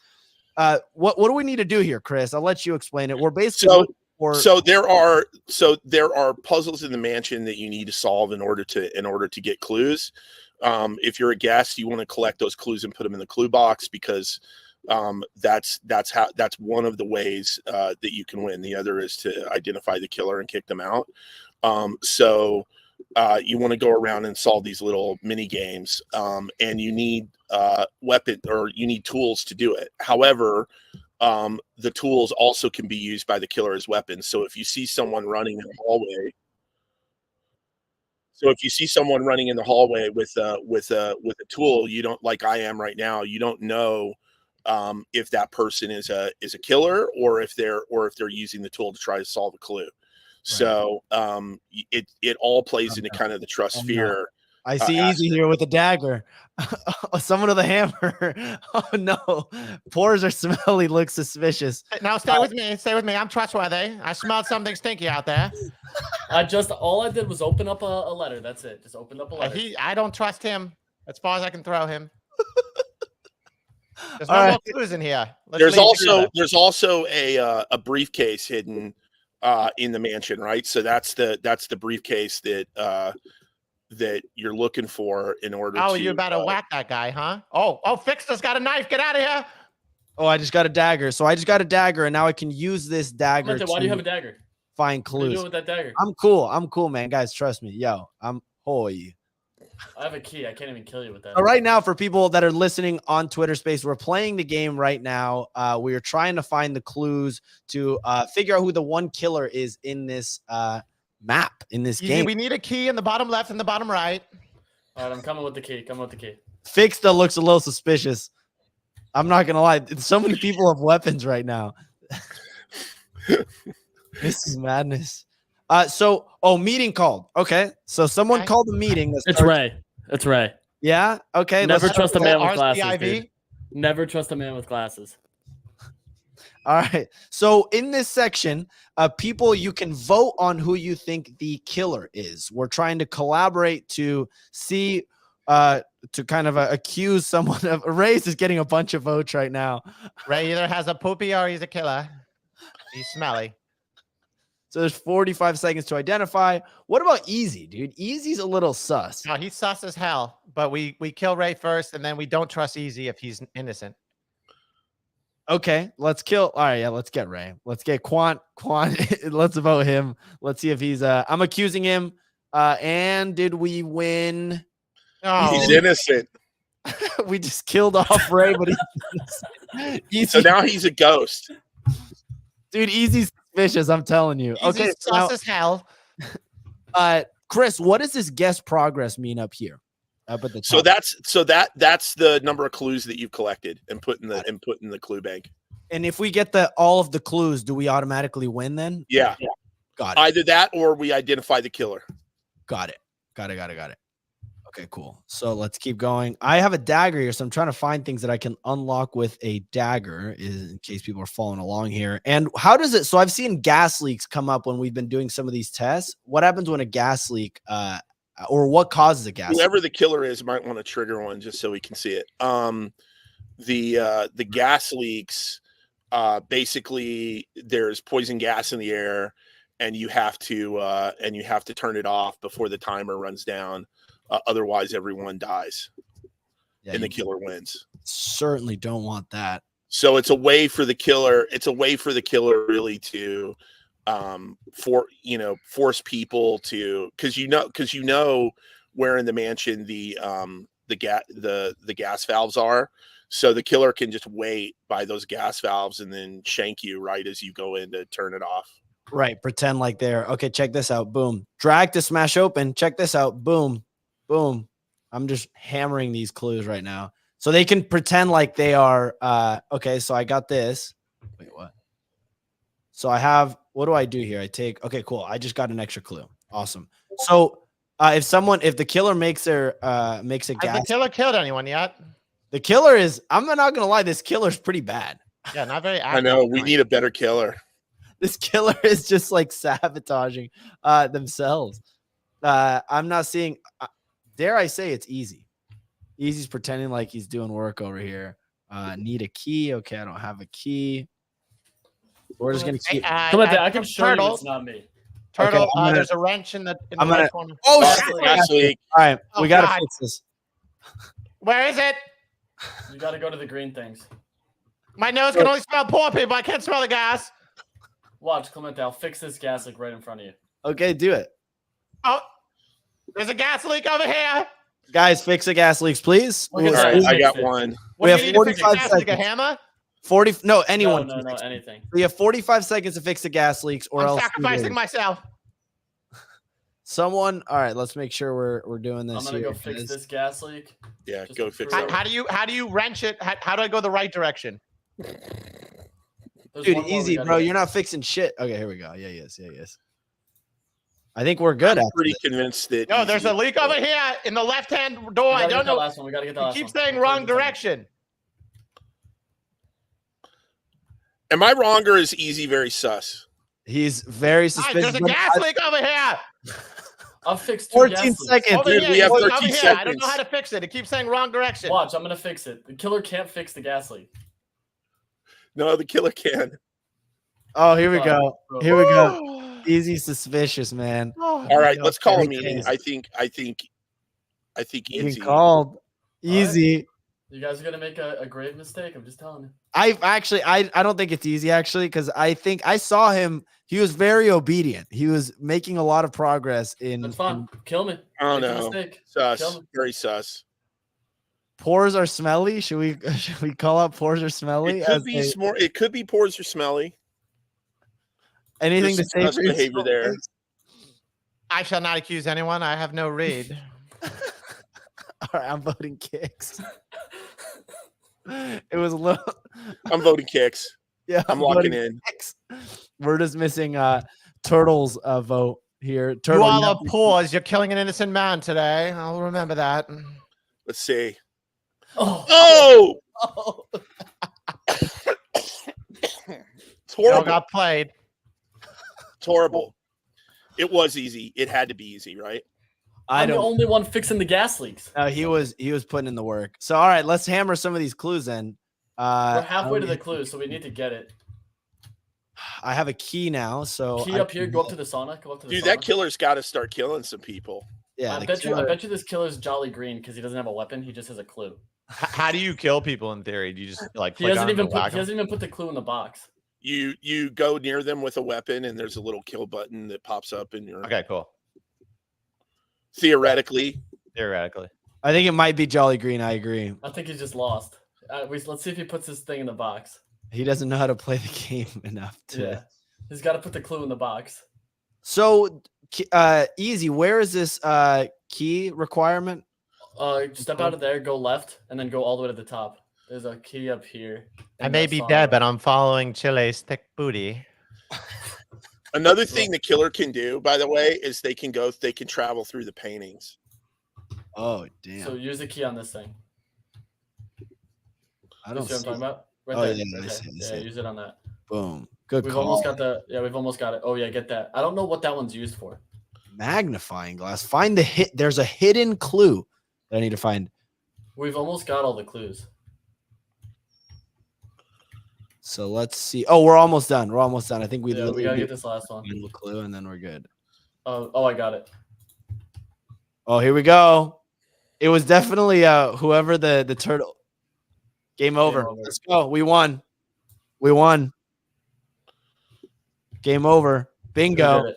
what do we need to do here, Chris? I'll let you explain it. We're basically so there are puzzles in the mansion that you need to solve in order to get clues. If you're a guest, you want to collect those clues and put them in the clue box because that's one of the ways that you can win. The other is to identify the killer and kick them out. So you want to go around and solve these little mini games, and you need you need tools to do it. However, the tools also can be used by the killer as weapons. So if you see someone running in the hallway, with a tool, you don't, like I am right now, you don't know if that person is a killer or if they're using the tool to try to solve a clue. So it all plays into kind of the trust fear. I see Easy here with a dagger. Someone with a hammer. Oh no, pores are smelly. Looks suspicious. Now stay with me. Stay with me. I'm trustworthy. I smelled something stinky out there. All I did was open up a letter. That's it. Just opened up a letter. I don't trust him as far as I can throw him. There's All no right. more clues in here. There's also a briefcase hidden in the mansion, right? So that's the briefcase that you're looking for in order to. You better whack that guy, huh? Oh, Fixer's got a knife. Get out of here. Oh, I just got a dagger. So I just got a dagger, and now I can use this dagger. Why do you have a dagger? Find What are you clues. doing with that dagger? I'm cool, man. Guys, trust me. Yo, I'm hoy. I have a key. I can't even kill you with that. So right now, for people that are listening on Twitter Space, we're playing the game right now. We are trying to find the clues to figure out who the one killer is in this map, in this game. We need a key in the bottom left and the bottom right. All right, I'm coming with the key. Coming with the key. Fixta looks a little suspicious. I'm not gonna lie. So many people have weapons right now. This is madness. Meeting called. Okay, so someone called a meeting. It's Ray. It's Ray. Yeah. Okay. Never trust a man with glasses. RCIV? Dude. Never trust a man with glasses. All right. So in this section, people, you can vote on who you think the killer is. We're trying to collaborate to see, to kind of accuse someone of. Ray's is getting a bunch of votes right now. Ray either has a poopy or he's a killer. He's smelly. So there's 45 seconds to identify. What about Easy, dude? Easy's a little sus. No, he's sus as hell. But we kill Ray first, and then we don't trust Easy if he's innocent. Okay, let's kill. All right, yeah, let's get Ray. Let's get Quant. Let's vote him. Let's see if he's. I'm accusing him. And did we win? Oh, He's innocent. We just killed off Ray, but he's So now he's a ghost. dude. Easy's suspicious. I'm telling you. Easy's Okay, sus as hell. Chris, what does this guest progress mean up here? But That's the number of clues that you've collected and put in the clue bank. And if we get all of the clues, do we automatically win then? Yeah. Got it. Either that or we identify the killer. Got it. Okay, cool. So let's keep going. I have a dagger here, so I'm trying to find things that I can unlock with a dagger in case people are following along here. And how does it? So I've seen gas leaks come up when we've been doing some of these tests. What happens when a gas leak, or what causes a gas leak? Whoever the killer is might want to trigger one just so we can see it. The gas leaks, basically there's poison gas in the air, and you have to turn it off before the timer runs down. Otherwise, everyone dies, and the killer wins. Certainly don't want that. So it's a way for the killer. It's a way for the killer really to, force people to, because you know where in the mansion the gas valves are. So the killer can just wait by those gas valves and then shank you right as you go in to turn it off. Right. Pretend like they're okay. Check this out. Boom. Drag to smash open. Check this out. Boom. Boom. I'm just hammering these clues right now. So they can pretend like they are. Okay. So I got this. Wait, what? So I have, what do I do here? I take, okay, cool. I just got an extra clue. Awesome. So if the killer makes a gas. Has the killer killed anyone yet? The killer is, I'm not going to lie. This killer's pretty bad. Yeah, not very active. I know. We need a better killer. This killer is just like sabotaging themselves. I'm not seeing, dare I say it's Easy. Easy's pretending like he's doing work over here. Need a key. Okay, I don't have a key. We're just going to keep. Come on, I can show you it's not me. Turtle, Okay, there's a wrench in the right corner. Oh, shit. All right, Oh, we got to God. fix this. Where is it? You got to go to the green things. My nose can only smell poor people. I can't smell the gas. Watch, Clemente. I'll fix this gas like right in front of you. Okay, do it. Oh, there's a gas leak over here. Guys, fix the gas leaks, please. Look at All that. right, I got one. What We do have you need to fix the 45 gas leak? A seconds. hammer? 40. No, anyone. No, anything. We have 45 seconds to fix the gas leaks, or I'm else. sacrificing myself. Someone. All right, let's make sure we're doing this. I'm gonna here, go fix guys. this gas leak. Yeah, Just go to fix prove- that. How do you wrench it? How do I go the right direction? There's Dude, one more we easy, gotta bro. get. You're not fixing shit. Okay, here we go. Yeah, yes. I think we're good. I'm After pretty this. convinced that. No, there's Easy- a leak over here in the left-hand door. We I gotta don't get that know. last one. We gotta get that You last keep one. saying Let's wrong wait a second. direction. Am I wrong or is Easy very sus? He's very Guys, suspicious. there's a but gas leak over here. I've fixed 14 two gas leaks. seconds. Over Dude, here. we have Over 13 here. I don't know seconds. how to fix it. It keeps saying wrong direction. Watch, I'm gonna fix it. The killer can't fix the gas leak. No, the killer can. Oh, here we go. Bro. Here we go. Easy suspicious, man. All right, let's call a Okay. meeting. I think Getting Easy. called. Easy. You guys are gonna make a grave mistake. I'm just telling you. I don't think it's easy actually, because I think I saw him. He was very obedient. He was making a lot of progress in. That's fine. Kill me. I don't Make a know. mistake. Sus. Kill me. Very sus. Pores are smelly. Should we call out pores are smelly? It could as be a- more. It could be pores are smelly. anything to There's say sus for your behavior there. smokers? I shall not accuse anyone. I have no read. All right, I'm voting kicks. It was a little. I'm voting kicks. Yeah, I'm locking voting in. kicks. We're just missing Turtle's vote here. You Turtle, all you are have- paws. You're killing an innocent man today. I'll remember that. Let's see. Oh. Oh, it's You all horrible. got played. It's horrible. It was easy. It had to be easy, right? I I'm the don't. only one fixing the gas leaks. He was putting in the work. So all right, let's hammer some of these clues in. We're halfway to the um, clue, so we need to get it. I have a key now, so Key I up here. can- Go up to the sauna. Go up to the Dude, sauna. that killer's got to start killing some people. Yeah, I the bet killer- you this killer's Jolly Green because he doesn't have a weapon. He just has a clue. How do you kill people in theory? Do you just like He click hasn't on them even and put. whack He 'em? hasn't even put the clue in the box. You go near them with a weapon, and there's a little kill button that pops up in your. Okay, cool. Theoretically, Theoretically. I think it might be Jolly Green. I agree. I think he's just lost. Let's see if he puts this thing in the box. He doesn't know how to play the game enough to. Yeah, he's got to put the clue in the box. So, easy. Where is this key requirement? Step out of there, go left, and then go all the way to the top. There's a key up here. I in may the be sauna. dead, but I'm following Chile's thick booty. another thing the killer can do, by the way, is they can travel through the paintings. Oh damn! So use the key on this thing. I You don't see what I'm see. talking about? Right Oh, there. yeah, I Okay. see, I Yeah, see. use it on that. Boom. Good We've call. almost got the. Yeah, we've almost got it. Oh yeah, get that. I don't know what that one's used for. Magnifying glass. Find the hit. There's a hidden clue that I need to find. We've almost got all the clues. So let's see. Oh, we're almost done. We're almost done. I think we Yeah, we literally gotta do get this last one. a final clue and then we're good. Oh, I got it. Oh, here we go. It was definitely whoever the turtle. Game over. over. Let's go. We won. We won. Game over. We Bingo. did it.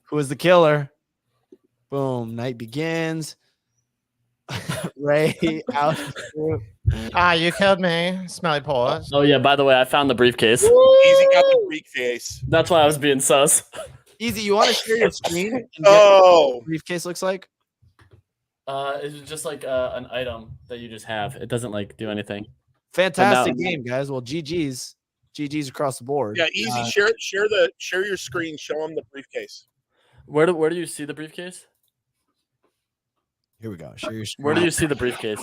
Who was the killer? Boom. Night begins. Ray out. Ah, you killed me. Smelly paws. Oh yeah. By the way, I found the briefcase. Easy got the briefcase. That's why I was being sus. Easy. You want to share your screen? And get Oh, what the briefcase looks like. It's just like an item that you just have. It doesn't like do anything. Fantastic now- game, guys. Well, GG's across the board. yeah, easy. Share your screen. Show them the briefcase. Where do you see the briefcase? Here we go. Share your screen. Where do you see the briefcase?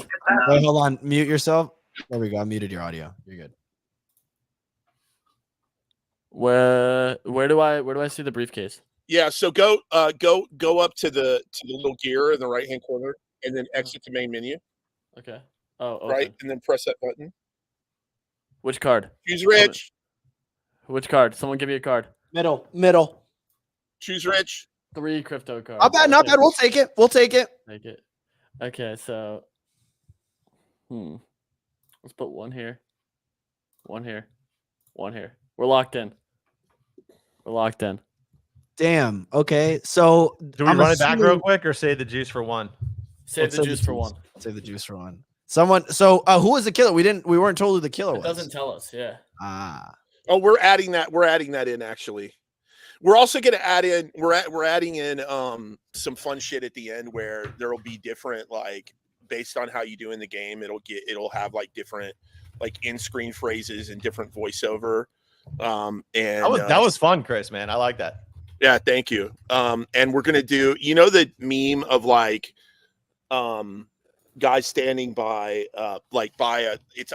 Wait, hold on. Mute yourself. There we go. I muted your audio. You're good. Where do I see the briefcase? Yeah, so go up to the little gear in the right hand corner, and then exit the main menu. Okay. Oh, okay. Right, and then press that button. Which card? Choose Rich. Which card? Someone give me a card. Middle. Choose Rich. 3 crypto cards. Not bad. Not Okay. bad. We'll take it. We'll take it. Take it. Okay, so let's put one here. One here. One here. We're locked in. We're locked in. Damn. Okay. So Do we I'm run it back real assuming- quick or save the juice for one? Save Let's the save juice for one. Save the juice for one. Someone. So who was the killer? We weren't told who the killer It was. doesn't tell us. Yeah. Ah. Oh, we're adding that. We're adding that in actually. We're also going to add in. We're adding in some fun shit at the end where there will be different, like, based on how you do in the game. It'll have like different like in-screen phrases and different voiceover. And that was fun, Chris. Man, I like that. Yeah, thank you. And we're gonna do, you know, the meme of like guy standing by I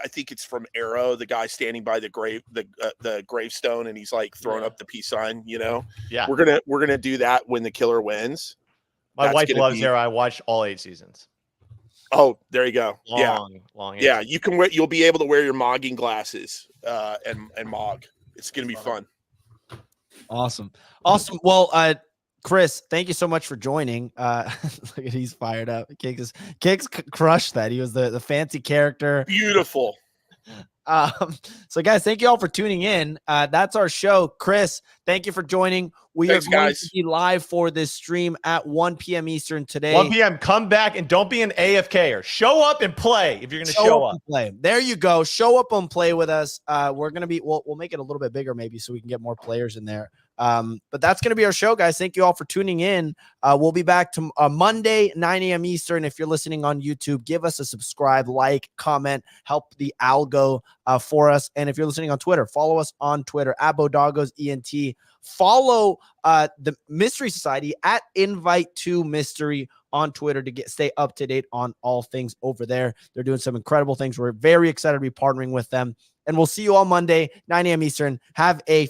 think it's from Arrow, the guy standing by the gravestone, and he's like throwing up the peace sign, you know. Yeah, we're gonna do that when the killer wins. My wife loves Arrow. I watched all 8 seasons. Oh, there you go. Long. Yeah, you can you'll be able to wear your mogging glasses and mog. It's gonna be fun. Awesome. Well, Chris, thank you so much for joining. Look at, he's fired up. Kicks crushed that. He was the fancy character. Beautiful. So guys, thank you all for tuning in. That's our show. Chris, thank you for joining. Thanks, are going to be live for this stream at 1 p.m. Eastern today. 1 p.m. Come back and don't be an AFKer. Show up and play if you're going to show up. And play. There you go. Show up and play with us. We're going to be, we'll make it a little bit bigger maybe so we can get more players in there. But that's going to be our show, guys. Thank you all for tuning in. We'll be back to Monday, 9 a.m. Eastern. If you're listening on YouTube, give us a subscribe, like, comment, help the algo for us. And if you're listening on Twitter, follow us on Twitter at BoDoggosENT. Follow the Mystery Society at Invite2Mystery on Twitter to stay up to date on all things over there. They're doing some incredible things. We're very excited to be partnering with them. And we'll see you all Monday, 9 a.m. Eastern. Have a